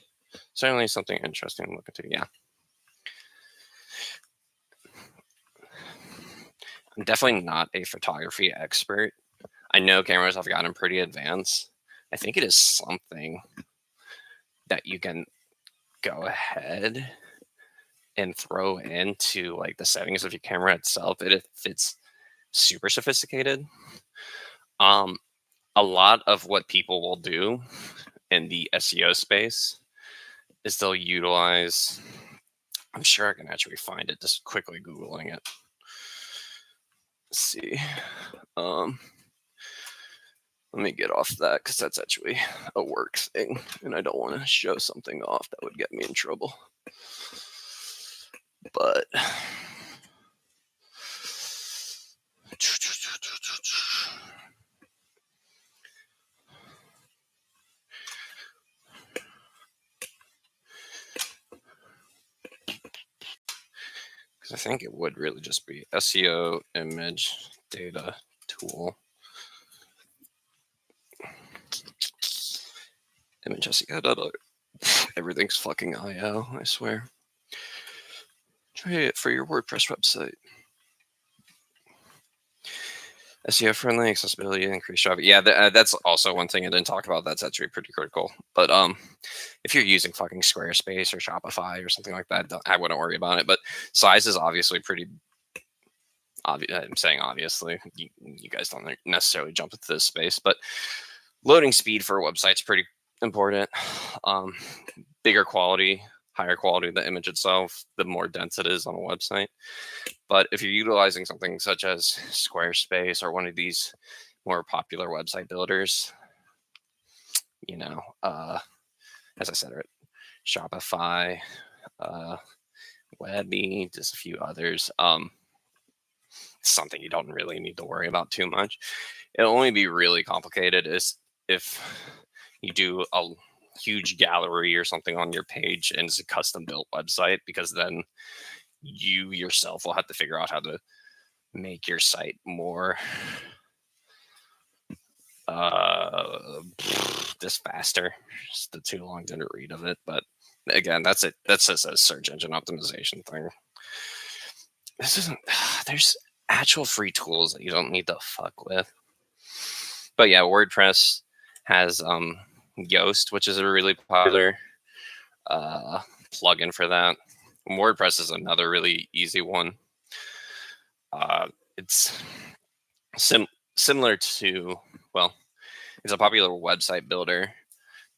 certainly something interesting to look into, yeah. I'm definitely not a photography expert. I know cameras have gotten pretty advanced. I think it is something that you can go ahead and throw into like the settings of your camera itself if it's super sophisticated. A lot of what people will do in the SEO space is they'll utilize, I'm sure I can actually find it just quickly Googling it. Let's see. Let me get off that because that's actually a work thing and I don't want to show something off that would get me in trouble. But because I think it would really just be SEO image data tool. Image SEO. Everything's fucking IO, I swear. Try it for your WordPress website. SEO friendly, accessibility, increased traffic. Yeah, that's also one thing I didn't talk about. That's actually pretty critical. But if you're using fucking Squarespace or Shopify or something like that, I wouldn't worry about it. But size is obviously pretty obvious. I'm saying obviously, you guys don't necessarily jump into this space, but loading speed for a website is pretty important. Bigger quality, higher quality of the image itself, the more dense it is on a website. But if you're utilizing something such as Squarespace or one of these more popular website builders, as I said, Shopify, Webby, just a few others, something you don't really need to worry about too much. It'll only be really complicated is if you do a huge gallery or something on your page and it's a custom built website, because then you yourself will have to figure out how to make your site more just faster. Just the too long didn't read of it, but again, that's it. That's just a search engine optimization thing. This isn't. There's actual free tools that you don't need to fuck with. But yeah, WordPress has Yoast, which is a really popular plugin for that. WordPress is another really easy one. It's similar to, well, it's a popular website builder.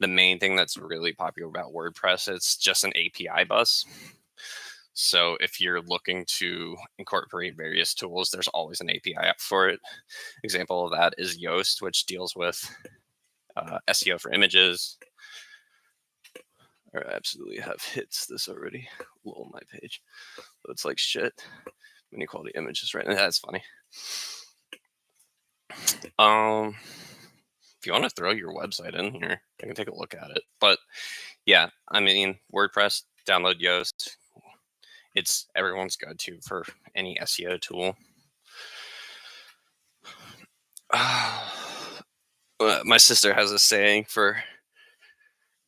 The main thing that's really popular about WordPress, it's just an API bus. So if you're looking to incorporate various tools, there's always an API app for it. Example of that is Yoast, which deals with SEO for images. I absolutely have hits this already. Lol, my page. So it's like shit. Many quality images right now. That's funny. If you want to throw your website in here, I can take a look at it. But yeah, I mean, WordPress, download Yoast. It's everyone's go-to for any SEO tool. My sister has a saying for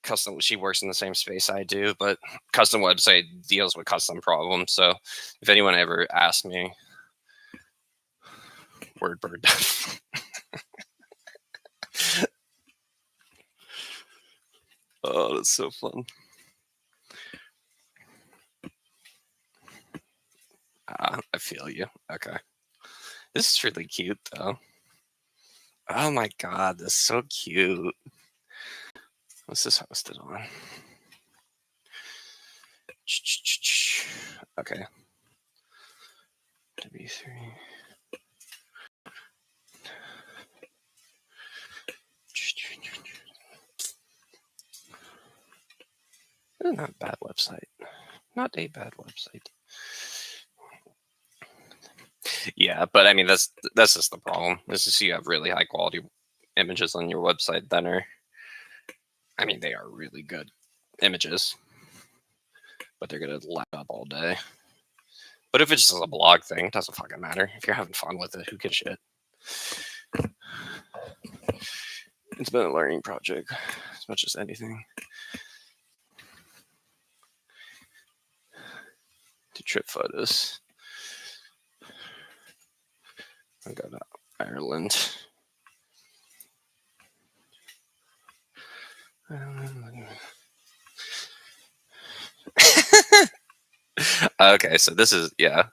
custom. She works in the same space I do, but custom website deals with custom problems. So if anyone ever asks me, word bird. Oh, that's so fun. I feel you. Okay. This is really cute, though. Oh my god, this is so cute. What's this hosted on? Okay. W3. Not a bad website. Not a bad website. Yeah, but I mean that's just the problem. Is just you have really high quality images on your website that are, I mean, they are really good images, but they're gonna lag up all day. But if it's just a blog thing, it doesn't fucking matter. If you're having fun with it, who gives a shit? It's been a learning project as much as anything. To trip photos. I go to Ireland. Okay, so this is, yeah.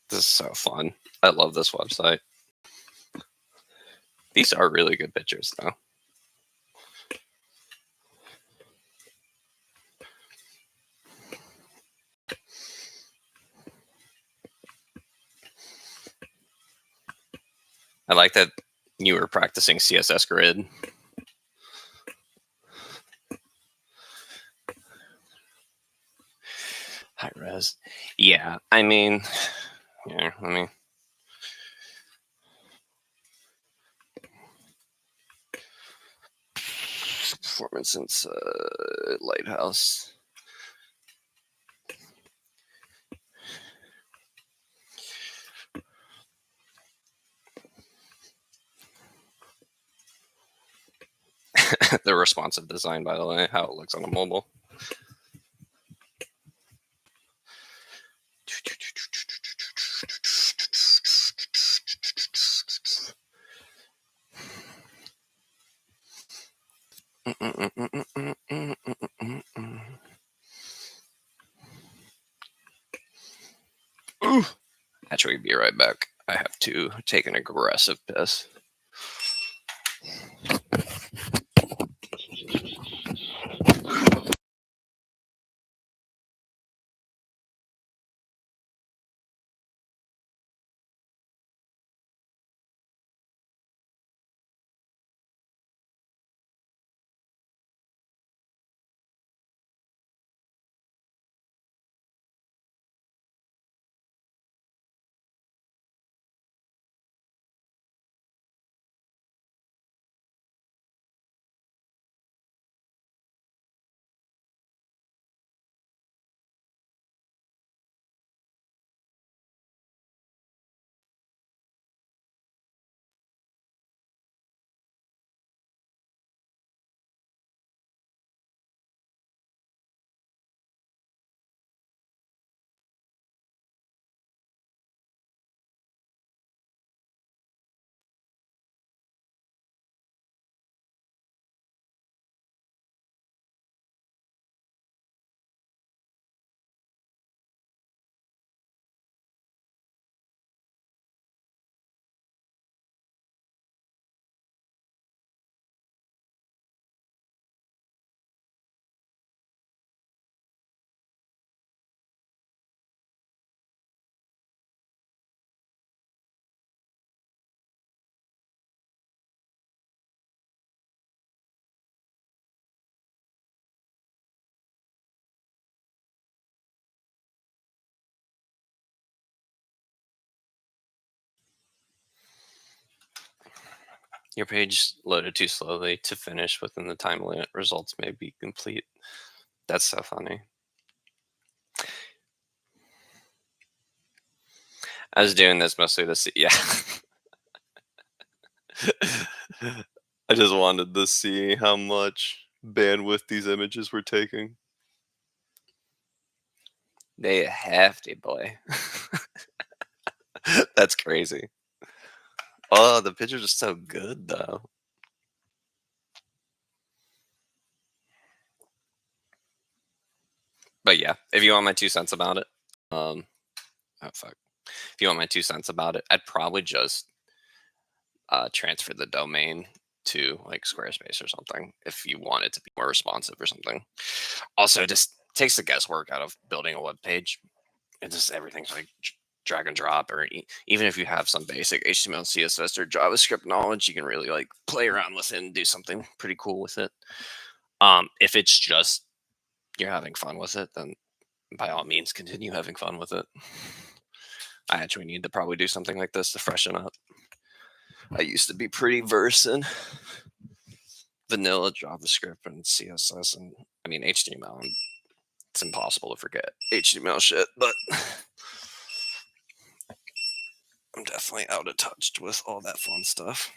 This is so fun. I love this website. These are really good pictures, though. I like that you were practicing CSS Grid. High res. Yeah, I mean, yeah, let me. Performance inside Lighthouse. The responsive design, by the way, how it looks on a mobile. Actually, be right back. I have to take an aggressive piss. Your page loaded too slowly to finish within the time limit. Results may be complete. That's so funny. I was doing this mostly to see. Yeah. I just wanted to see how much bandwidth these images were taking. They hefty, boy. That's crazy. Oh, the pictures are so good, though. But yeah, if you want my 2 cents about it, oh fuck. If you want my 2 cents about it, I'd probably just transfer the domain to like Squarespace or something if you want it to be more responsive or something. Also, it just takes the guesswork out of building a web page. It just everything's like drag and drop, or even if you have some basic HTML, CSS, or JavaScript knowledge, you can really like play around with it and do something pretty cool with it. If it's just you're having fun with it, then by all means continue having fun with it. I actually need to probably do something like this to freshen up. I used to be pretty versed in vanilla JavaScript and CSS, and I mean HTML. And it's impossible to forget HTML shit, but I'm definitely out of touch with all that fun stuff.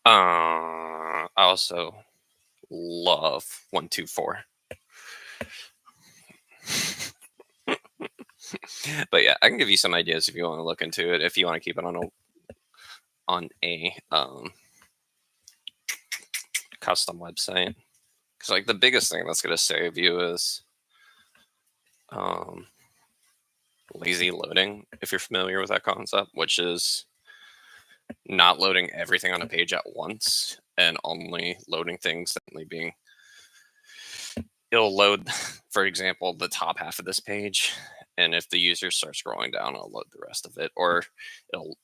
I also love 124. But yeah, I can give you some ideas if you want to look into it. If you want to keep it on a custom website, because like the biggest thing that's going to save you is lazy loading. If you're familiar with that concept, which is not loading everything on a page at once and only loading things that being it'll load, for example, the top half of this page, and if the user starts scrolling down, it'll load the rest of it, or it'll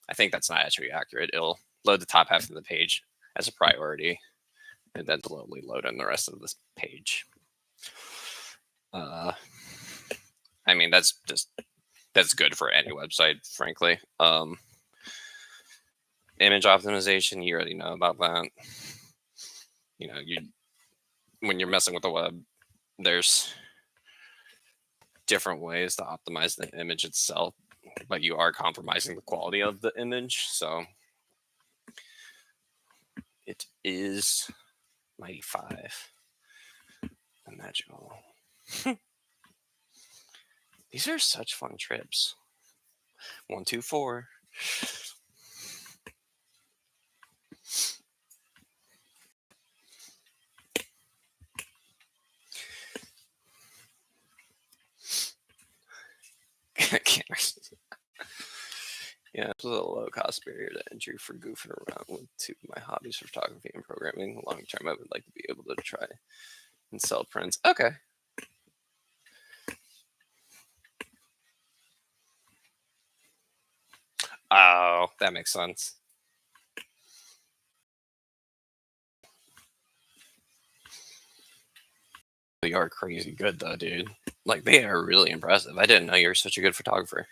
I think that's not actually accurate. It'll load the top half of the page as a priority and then slowly load in the rest of this page. I mean, that's good for any website, frankly. Image optimization, you already know about that. You know, when you're messing with the web, there's different ways to optimize the image itself, but you are compromising the quality of the image. So it is Mighty 5 and magical. These are such fun trips. 1, 2, 4. Yeah, this was a low-cost barrier to entry for goofing around with two of my hobbies, photography and programming. Long term, I would like to be able to try and sell prints. Okay. Oh, that makes sense. They are crazy good, though, dude. Like, they are really impressive. I didn't know you were such a good photographer.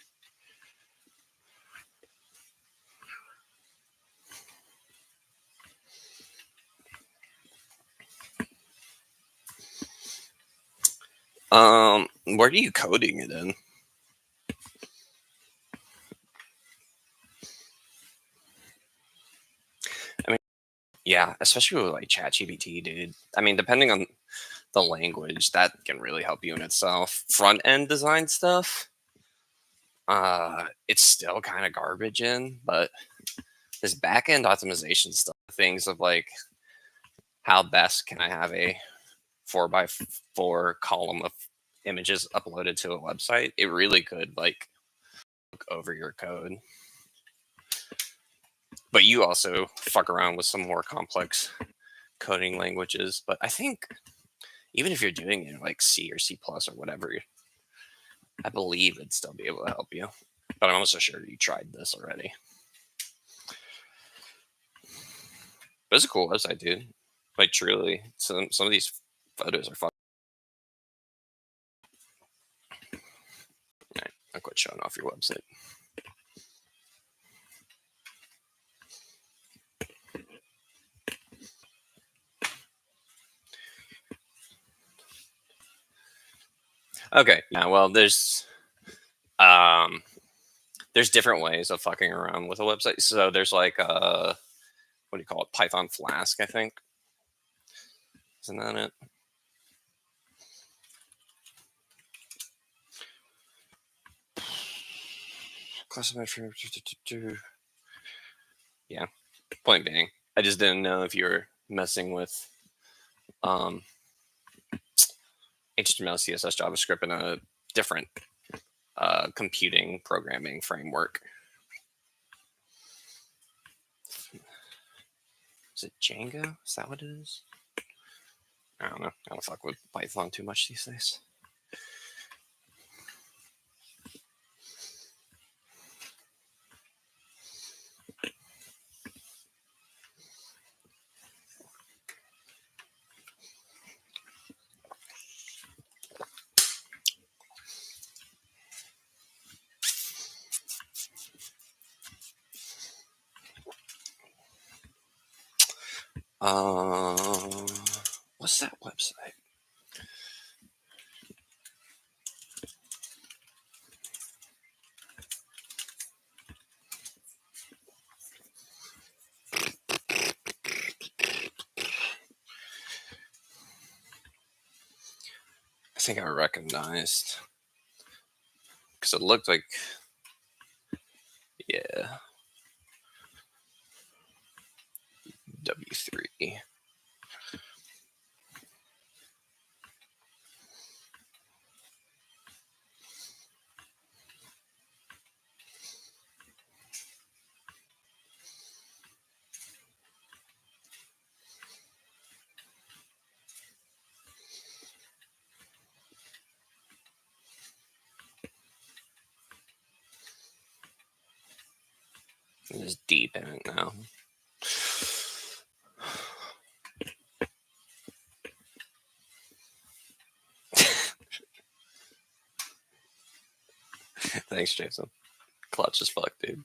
Where are you coding it in? I mean, yeah, especially with like ChatGPT, dude. I mean, depending on the language, that can really help you in itself. Front end design stuff, it's still kind of garbage in, but this back end optimization stuff, things of like how best can I have a 4x4 column of images uploaded to a website, it really could like look over your code. But you also fuck around with some more complex coding languages. But I think even if you're doing it like C or C plus or whatever, I believe it'd still be able to help you. But I'm also sure you tried this already. But it's a cool website, dude. Like truly, some of these photos are fun. Right, I'll quit showing off your website. Okay. Yeah. Well, there's different ways of fucking around with a website. So there's like what do you call it? Python Flask, I think. Isn't that it? Classified for. Yeah. Point being, I just didn't know if you were messing with um, HTML, CSS, JavaScript in a different computing programming framework. Is it Django? Is that what it is? I don't know. I don't fuck with Python too much these days. What's that website? I think I recognized because it looked like, yeah, W3. I'm just deep in it now. Thanks, Jason. Clutch as fuck, dude.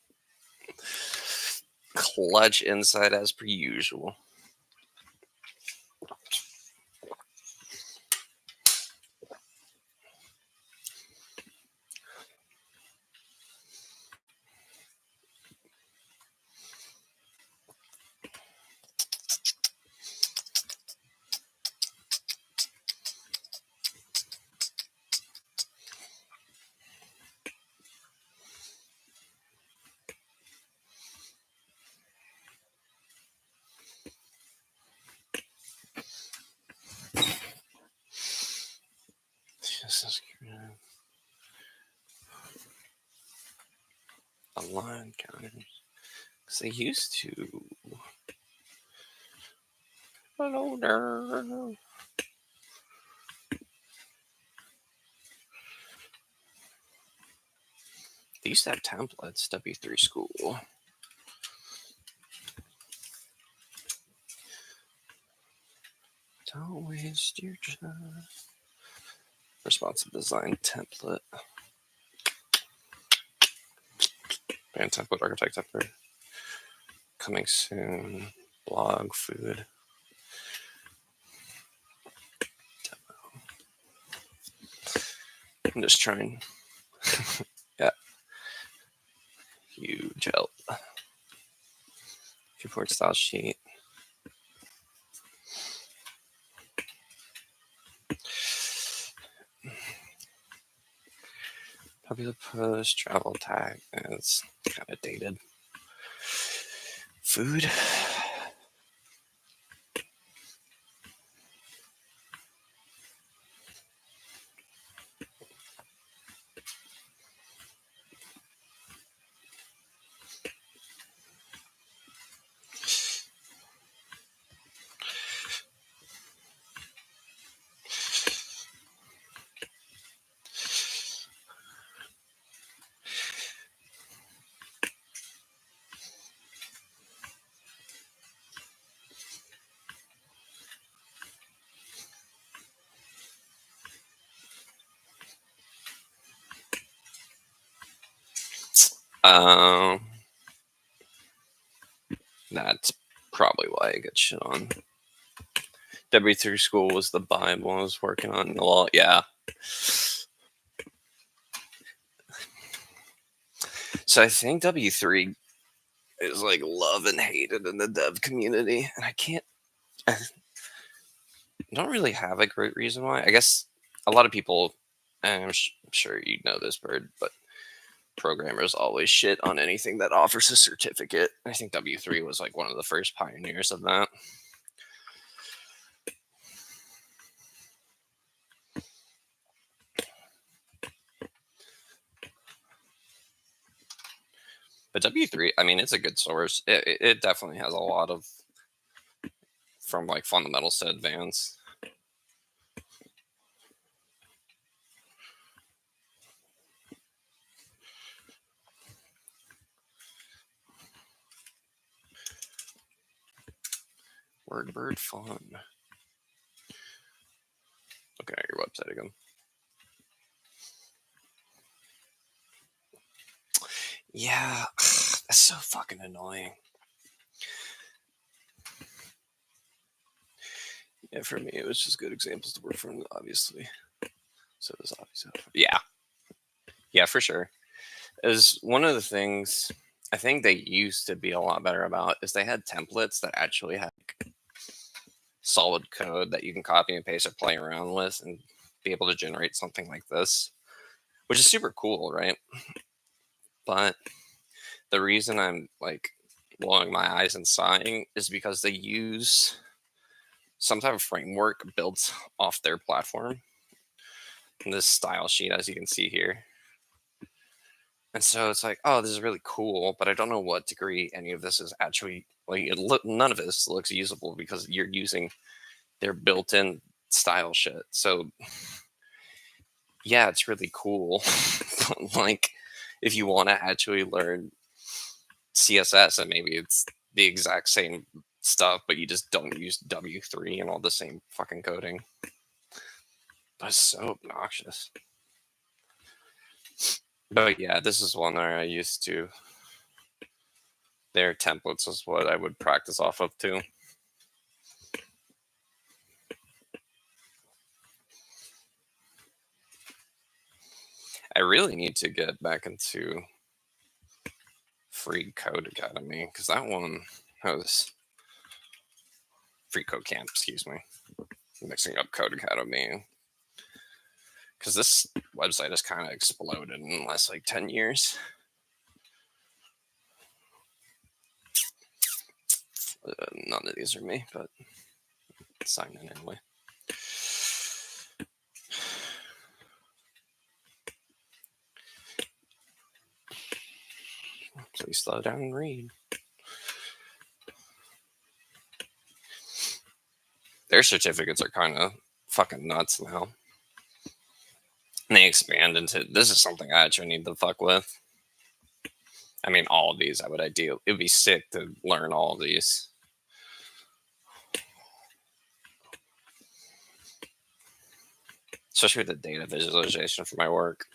Clutch inside as per usual. Align counters. Because they used to. Hello there. They used to have templates, W3 School. Don't waste your time. Responsive design template. Band template, architect template. Coming soon. Blog, food. Demo. I'm just trying. Yeah. Huge help. Viewport style sheet. Popular post, travel tag. It's kind of dated. Food. That's probably why I get shit on. W3 School was the Bible I was working on. Well, yeah. So I think W3 is like love and hated in the dev community, and I don't really have a great reason why. I guess a lot of people, and I'm sure you know this, Bird, but programmers always shit on anything that offers a certificate. I think W3 was like one of the first pioneers of that. But W3, I mean, it's a good source. It definitely has a lot of, from like fundamentals to advanced. WordBird fun. Looking at your website again. Yeah, that's so fucking annoying. Yeah, for me, it was just good examples to work from, obviously. So it was obviously, yeah, for sure. Is one of the things I think they used to be a lot better about is they had templates that actually had solid code that you can copy and paste or play around with and be able to generate something like this, which is super cool, right? But the reason I'm like blowing my eyes and sighing is because they use some type of framework built off their platform. And this style sheet, as you can see here. And so it's like, oh, this is really cool, but I don't know what degree any of this is actually like. None of this looks usable because you're using their built-in style shit. So yeah, it's really cool. But like, if you want to actually learn CSS, and maybe it's the exact same stuff, but you just don't use W3 and all the same fucking coding. That's so obnoxious. But yeah, this is one where I used to. Their templates is what I would practice off of too. I really need to get back into Free Code Academy because that one has Free Code Camp. Excuse me, mixing up Code Academy because this website has kind of exploded in the last like 10 years. None of these are me, but sign in anyway. Please slow down and read. Their certificates are kind of fucking nuts now. And they expand into this is something I actually need to fuck with. I mean, all of these I would ideal. It would be sick to learn all of these. Especially with the data visualization for my work.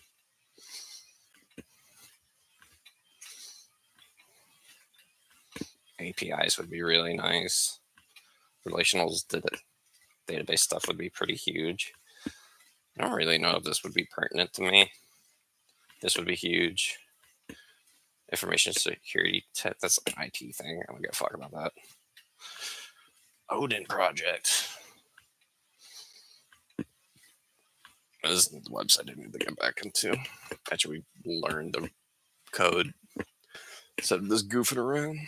APIs would be really nice. Relationals database stuff would be pretty huge. I don't really know if this would be pertinent to me. This would be huge. Information security, that's an IT thing. I don't give a fuck about that. Odin project. This is the website I need to get back into. Actually, we learned the code instead of just goofing around.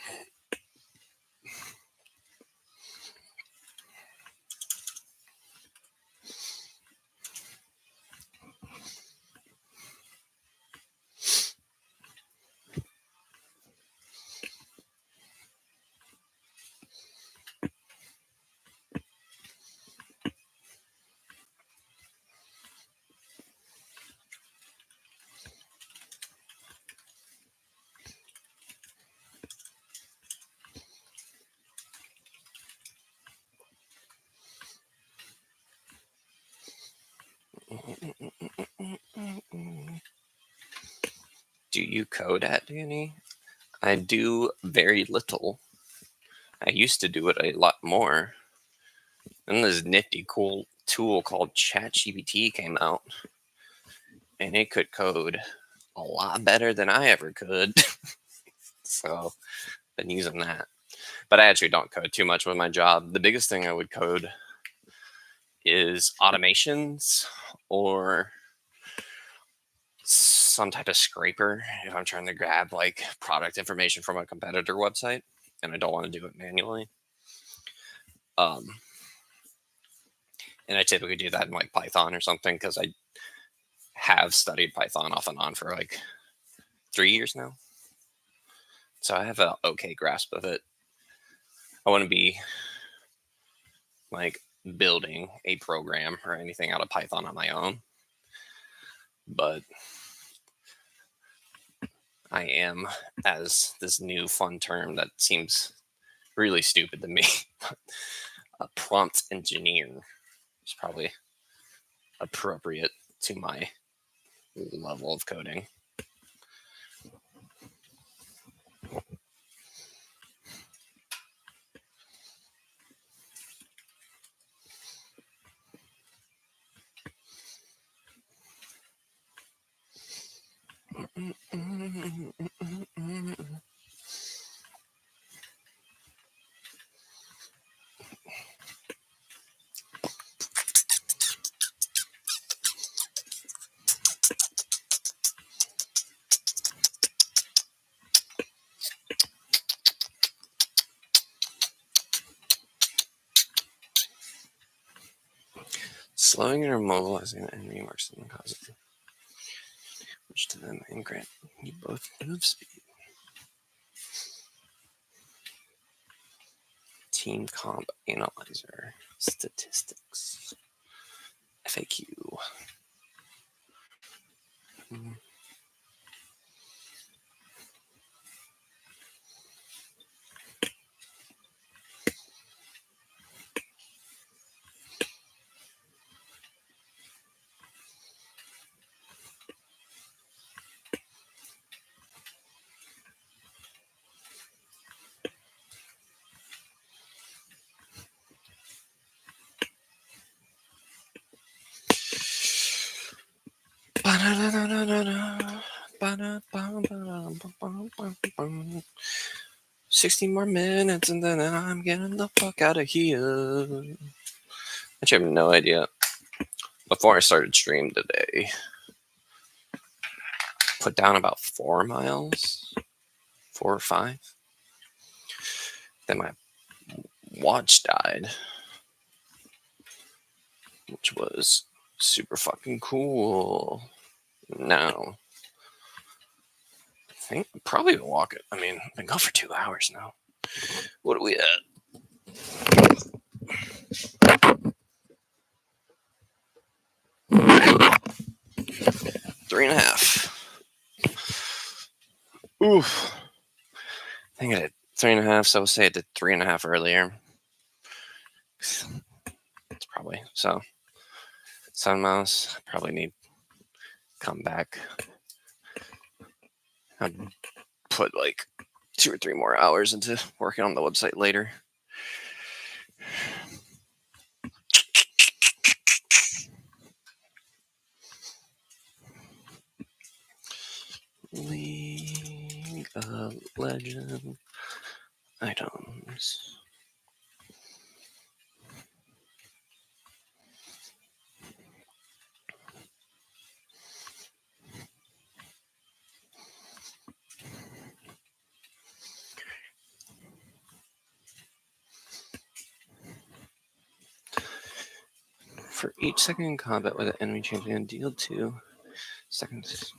Do you code at Danny? I do very little. I used to do it a lot more. And this nifty cool tool called ChatGPT came out. And it could code a lot better than I ever could. So, been using that. But I actually don't code too much with my job. The biggest thing I would code is automations or some type of scraper if I'm trying to grab like product information from a competitor website and I don't want to do it manually. Um, and I typically do that in like Python or something because I have studied Python off and on for like 3 years now. So I have an okay grasp of it. I want to be like building a program or anything out of Python on my own. But I am, as this new fun term that seems really stupid to me, a prompt engineer is probably appropriate to my level of coding. Slowing or immobilizing an enemy marks them causes which to them and grant you both move speed. Team comp analyzer statistics FAQ. Ba-da-da-da-da-da. 60 more minutes and then I'm getting the fuck out of here. Actually, I have no idea. Before I started stream today, put down about 4 miles, 4 or 5. Then my watch died, which was super fucking cool. Now, I think I'm probably gonna walk it. I mean, I've been going for 2 hours now. What are we at? 3.5. Oof. I think I did 3.5, so we'll say I did 3.5 earlier. It's probably so. 7 miles. I probably need to come back. I'd put like 2 or 3 more hours into working on the website later. League of Legends items. For each second in combat with an enemy champion, deal 2 seconds.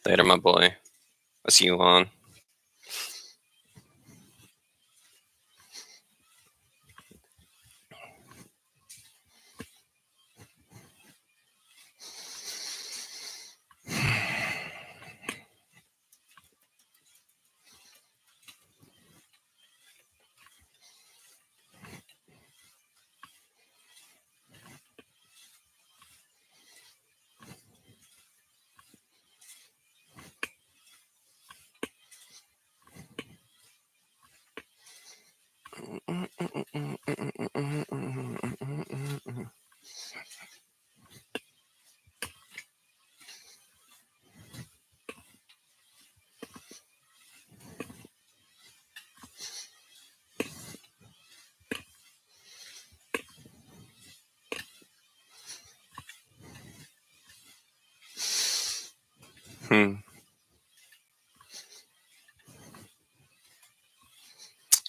Later, my boy. I'll see you on.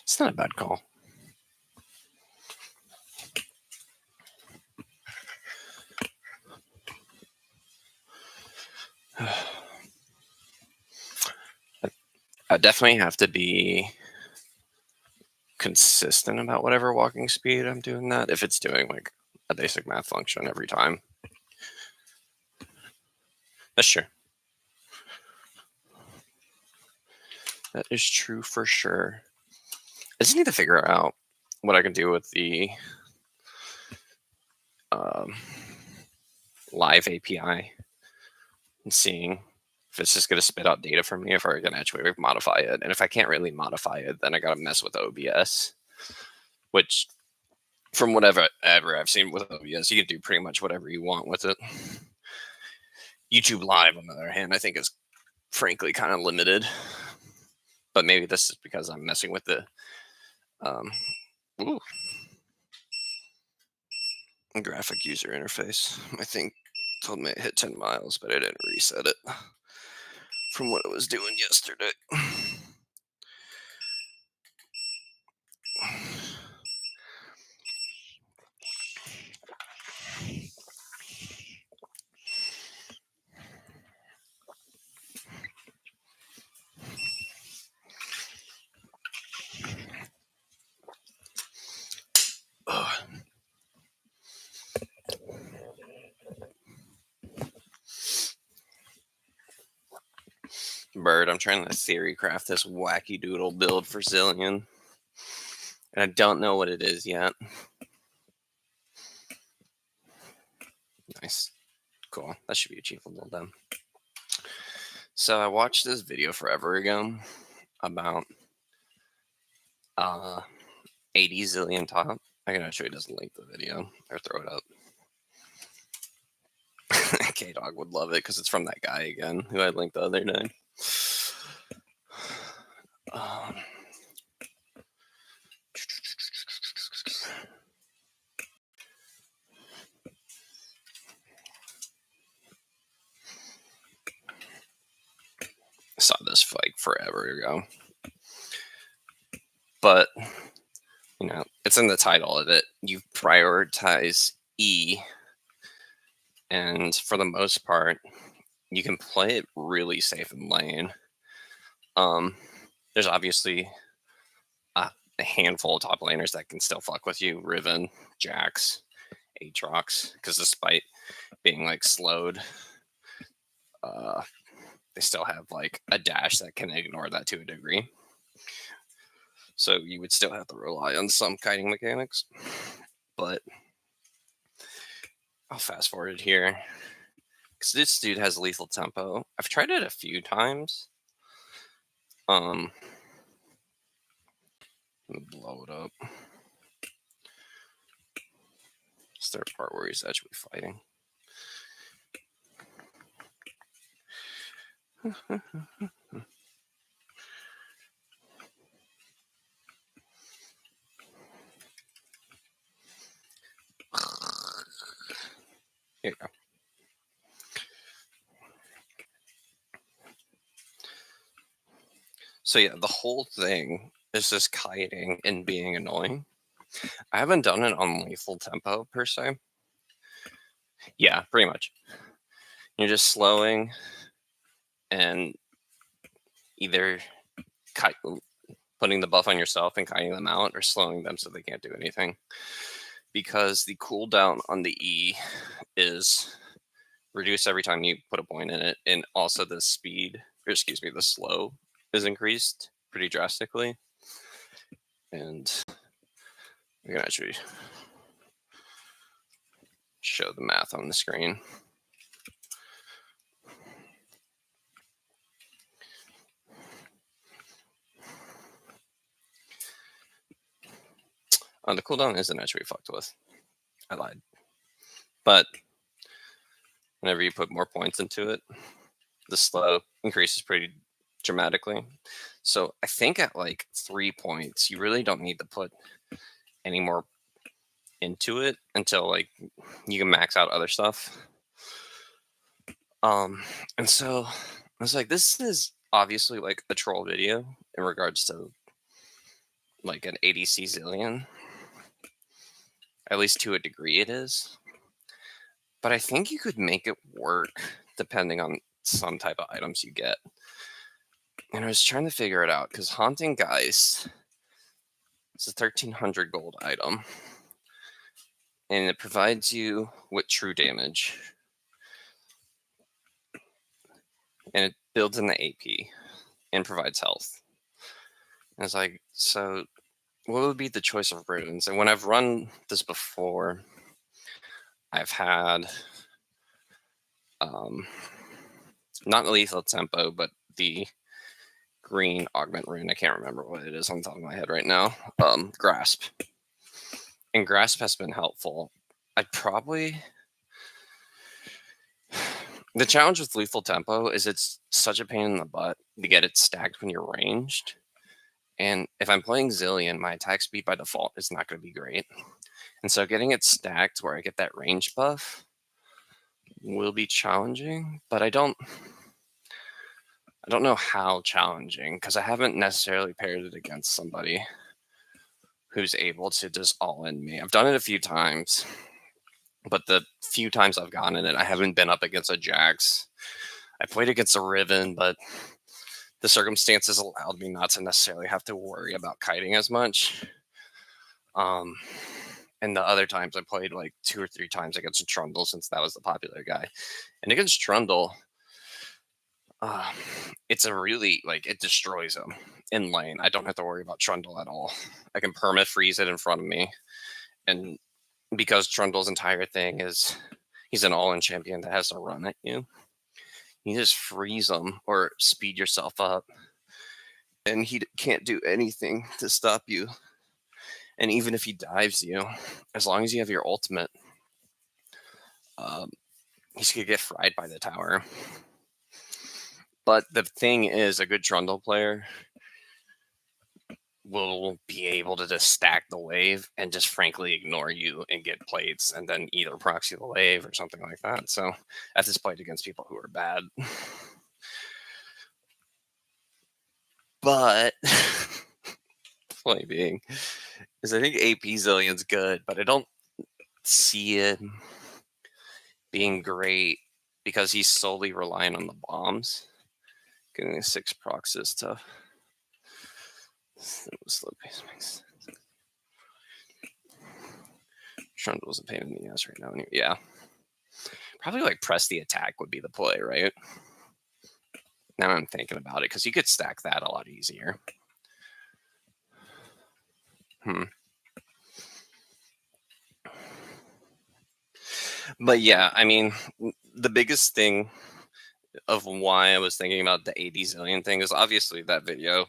It's not a bad call. I definitely have to be consistent about whatever walking speed I'm doing that. If it's doing like a basic math function every time. That's true. That is true for sure. I just need to figure out what I can do with the live API and seeing if it's just going to spit out data for me, if I can actually modify it. And if I can't really modify it, then I got to mess with OBS, which from whatever I've seen with OBS, you can do pretty much whatever you want with it. YouTube Live, on the other hand, I think is frankly kind of limited. But maybe this is because I'm messing with the graphic user interface. I think told me it hit 10 miles, but I didn't reset it from what it was doing yesterday. Bird, I'm trying to theory craft this wacky doodle build for Zillion, and I don't know what it is yet. Nice. Cool. That should be achievable then. So I watched this video forever ago about 80 zillion top. I can actually just link the video or throw it up. K-Dog would love it because it's from that guy again who I linked the other day. Saw this fight forever ago. But, you know, it's in the title of it. You prioritize E. And for the most part, you can play it really safe in lane. There's obviously a handful of top laners that can still fuck with you. Riven, Jax, Aatrox, because despite being like slowed, they still have like a dash that can ignore that to a degree. So you would still have to rely on some kiting mechanics. But I'll fast forward here. Because this dude has lethal tempo. I've tried it a few times. Let me blow it up. Is there a part where he's actually fighting? Here you go. So yeah, the whole thing is just kiting and being annoying. I haven't done it on lethal tempo per se. Yeah, pretty much. You're just slowing and either putting the buff on yourself and kiting them out, or slowing them so they can't do anything. Because the cooldown on the E is reduced every time you put a point in it, and also the speed, or excuse me, the slow is increased pretty drastically. And we can actually show the math on the screen. The cooldown isn't actually fucked with. I lied. But whenever you put more points into it, the slow increases pretty dramatically. So I think at like 3 points, you really don't need to put any more into it until like you can max out other stuff. And so was like, this is obviously like a troll video in regards to like an ADC Zillion. At least to a degree it is. But I think you could make it work depending on some type of items you get. And I was trying to figure it out because Haunting Geist is a 1300 gold item. And it provides you with true damage. And it builds in the AP and provides health. And it's like, so what would be the choice of runes? And when I've run this before, I've had not lethal tempo, but the green augment rune. I can't remember what it is on the top of my head right now. Grasp. And grasp has been helpful. I'd probably... The challenge with lethal tempo is it's such a pain in the butt to get it stacked when you're ranged. And if I'm playing Zillion, my attack speed by default is not going to be great. And so getting it stacked where I get that range buff will be challenging, but I don't know how challenging because I haven't necessarily paired it against somebody who's able to just all in me. I've done it a few times, but the few times I've gotten it, I haven't been up against a Jax. I played against a Riven, but the circumstances allowed me not to necessarily have to worry about kiting as much. And the other times I played like 2 or 3 times against Trundle since that was the popular guy. And against Trundle, it's a really, like, it destroys him in lane. I don't have to worry about Trundle at all. I can perma-freeze it in front of me. And because Trundle's entire thing is he's an all-in champion that has to run at you, you just freeze him or speed yourself up. And he can't do anything to stop you. And even if he dives you, as long as you have your ultimate, he's going to get fried by the tower. But the thing is, a good Trundle player will be able to just stack the wave and just frankly ignore you and get plates and then either proxy the wave or something like that. So I've just played against people who are bad. But point being is I think AP Zillion's good, but I don't see it being great because he's solely relying on the bombs. Getting a 6 procs is tough. Slow pace makes sense. Trundle's a pain in the ass right now. Yeah. Probably like press the attack would be the play, right? Now I'm thinking about it because you could stack that a lot easier. But yeah, I mean, the biggest thing of why I was thinking about the AD Zillion thing is obviously that video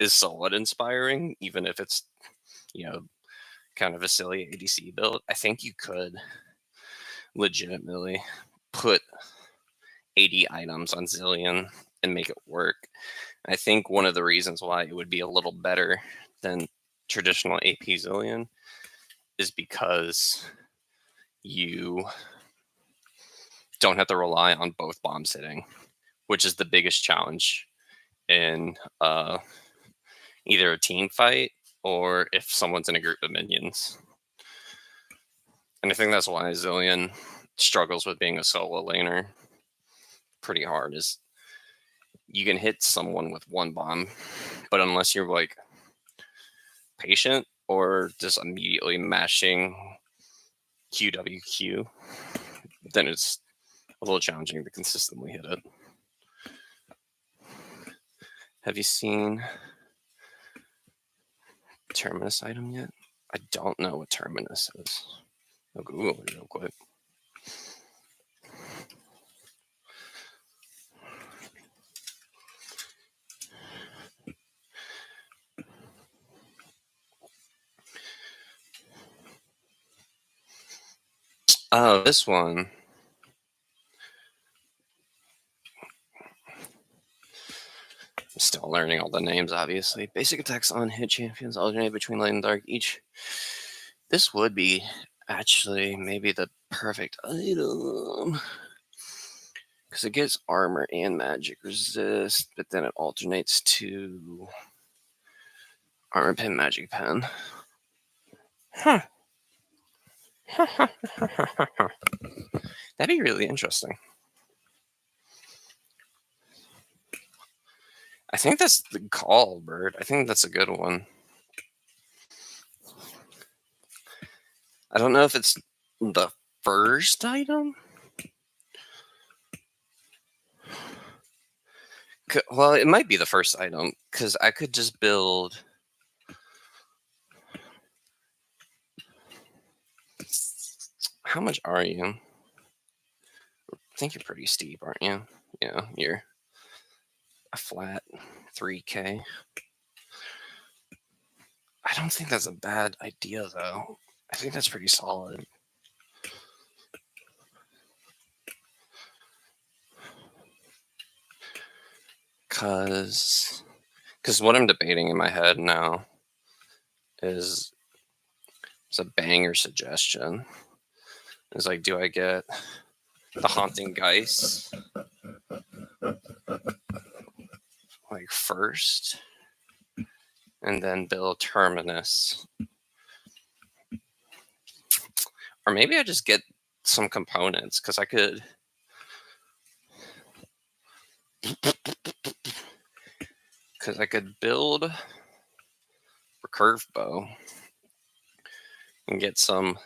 is somewhat inspiring, even if it's, kind of a silly ADC build. I think you could legitimately put 80 items on Zillion and make it work. I think one of the reasons why it would be a little better than traditional AP Zillion is because you don't have to rely on both bombs hitting, which is the biggest challenge in either a team fight or if someone's in a group of minions. And I think that's why Zillion struggles with being a solo laner pretty hard, is you can hit someone with one bomb, but unless you're like patient or just immediately mashing QWQ, then it's a little challenging to consistently hit it. Have you seen Terminus item yet? I don't know what Terminus is. I'll Google it real quick. Oh, this one. I'm still learning all the names, obviously. Basic attacks on hit champions alternate between light and dark each. This would be actually maybe the perfect item. Because it gets armor and magic resist, but then it alternates to armor pen, magic pen. Huh. That'd be really interesting. I think that's the call, Bird. I think that's a good one. I don't know if it's the first item. Well, it might be the first item because I could just build. How much are you? I think you're pretty steep, aren't you? Yeah, you're a flat 3K. I don't think that's a bad idea, though. I think that's pretty solid. Because what I'm debating in my head now is it's a banger suggestion. It's like, do I get the Haunting Geist like first and then build Terminus? Or maybe I just get some components because I could. Because I could build Recurve Bow and get some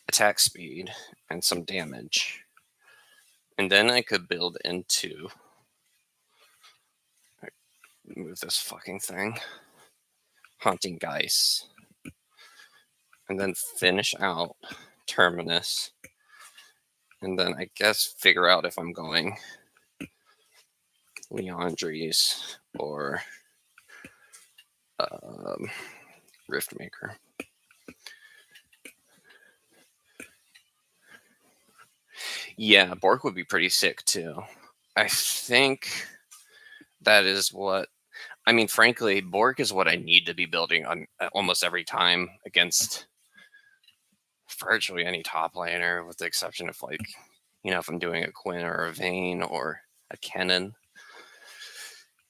attack speed and some damage. And then I could build into. Move this fucking thing. Haunting Geist. And then finish out Terminus. And then I guess figure out if I'm going Leandries or Riftmaker. Yeah, Bork would be pretty sick too. I think that is what. I mean, frankly, Bork is what I need to be building on almost every time against virtually any top laner, with the exception of like, if I'm doing a Quinn or a Vayne or a Kennen.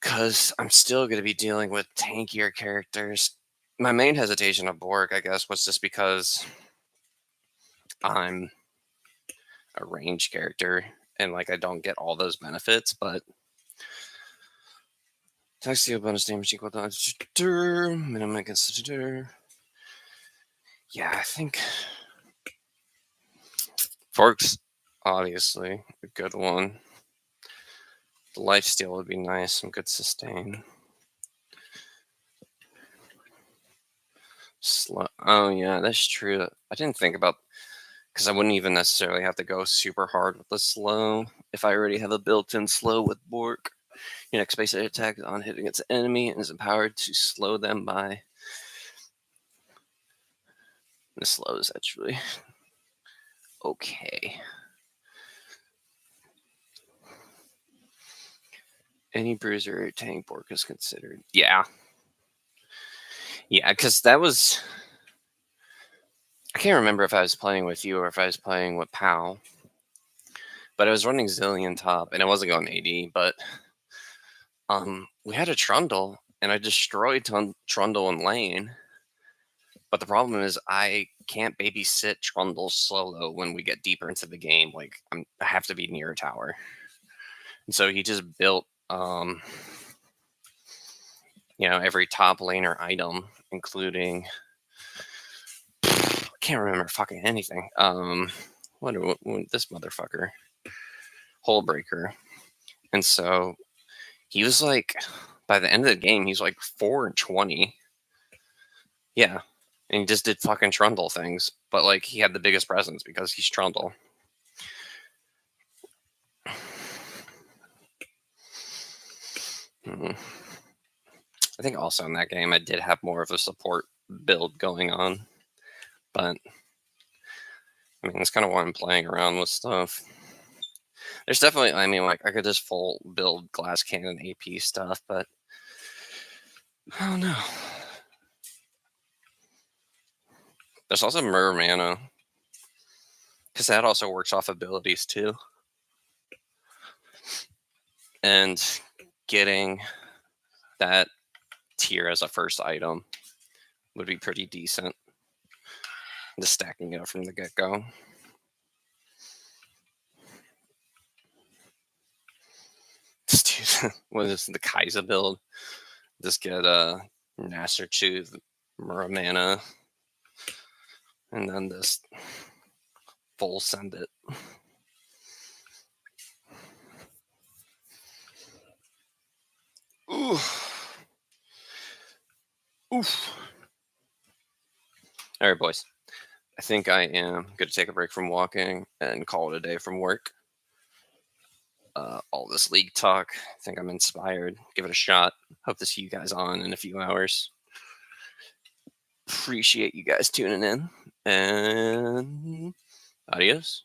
Because I'm still going to be dealing with tankier characters. My main hesitation of Bork, I guess, was just because I'm a range character and like I don't get all those benefits, but attack steal bonus damage equal to minimum against. Yeah, I think Bork's obviously a good one. The lifesteal would be nice, some good sustain. Slow. Oh yeah, that's true. I didn't think about, because I wouldn't even necessarily have to go super hard with the slow if I already have a built-in slow with Bork. Your next base attack on hitting its enemy and is empowered to slow them by. The slow is actually okay. Any bruiser or tank Bork is considered. Yeah. Yeah, because that was. I can't remember if I was playing with you or if I was playing with Pal. But I was running Zillion top and I wasn't going AD, but we had a Trundle and I destroyed Trundle in lane. But the problem is I can't babysit Trundle solo when we get deeper into the game. Like I have to be near a tower. And so he just built every top laner item, including I can't remember fucking anything. What this motherfucker? Hullbreaker. And so he was like, by the end of the game, he's like 4-20. Yeah. And he just did fucking Trundle things. But like he had the biggest presence because he's Trundle. I think also in that game I did have more of a support build going on. But I mean, that's kind of why I'm playing around with stuff. There's definitely, I mean, like I could just full build glass cannon AP stuff, but I don't know. There's also Mer mana. because that also works off abilities too. And getting that tier as a first item would be pretty decent. Just stacking it up from the get-go. Dude, what is the Kaiser build? Just get a Nasser Tooth, Muramana, and then just full send it. Ooh. Oof. All right, boys. I think I am going to take a break from walking and call it a day from work. All this league talk, I think I'm inspired. Give it a shot. Hope to see you guys on in a few hours. Appreciate you guys tuning in, and adios.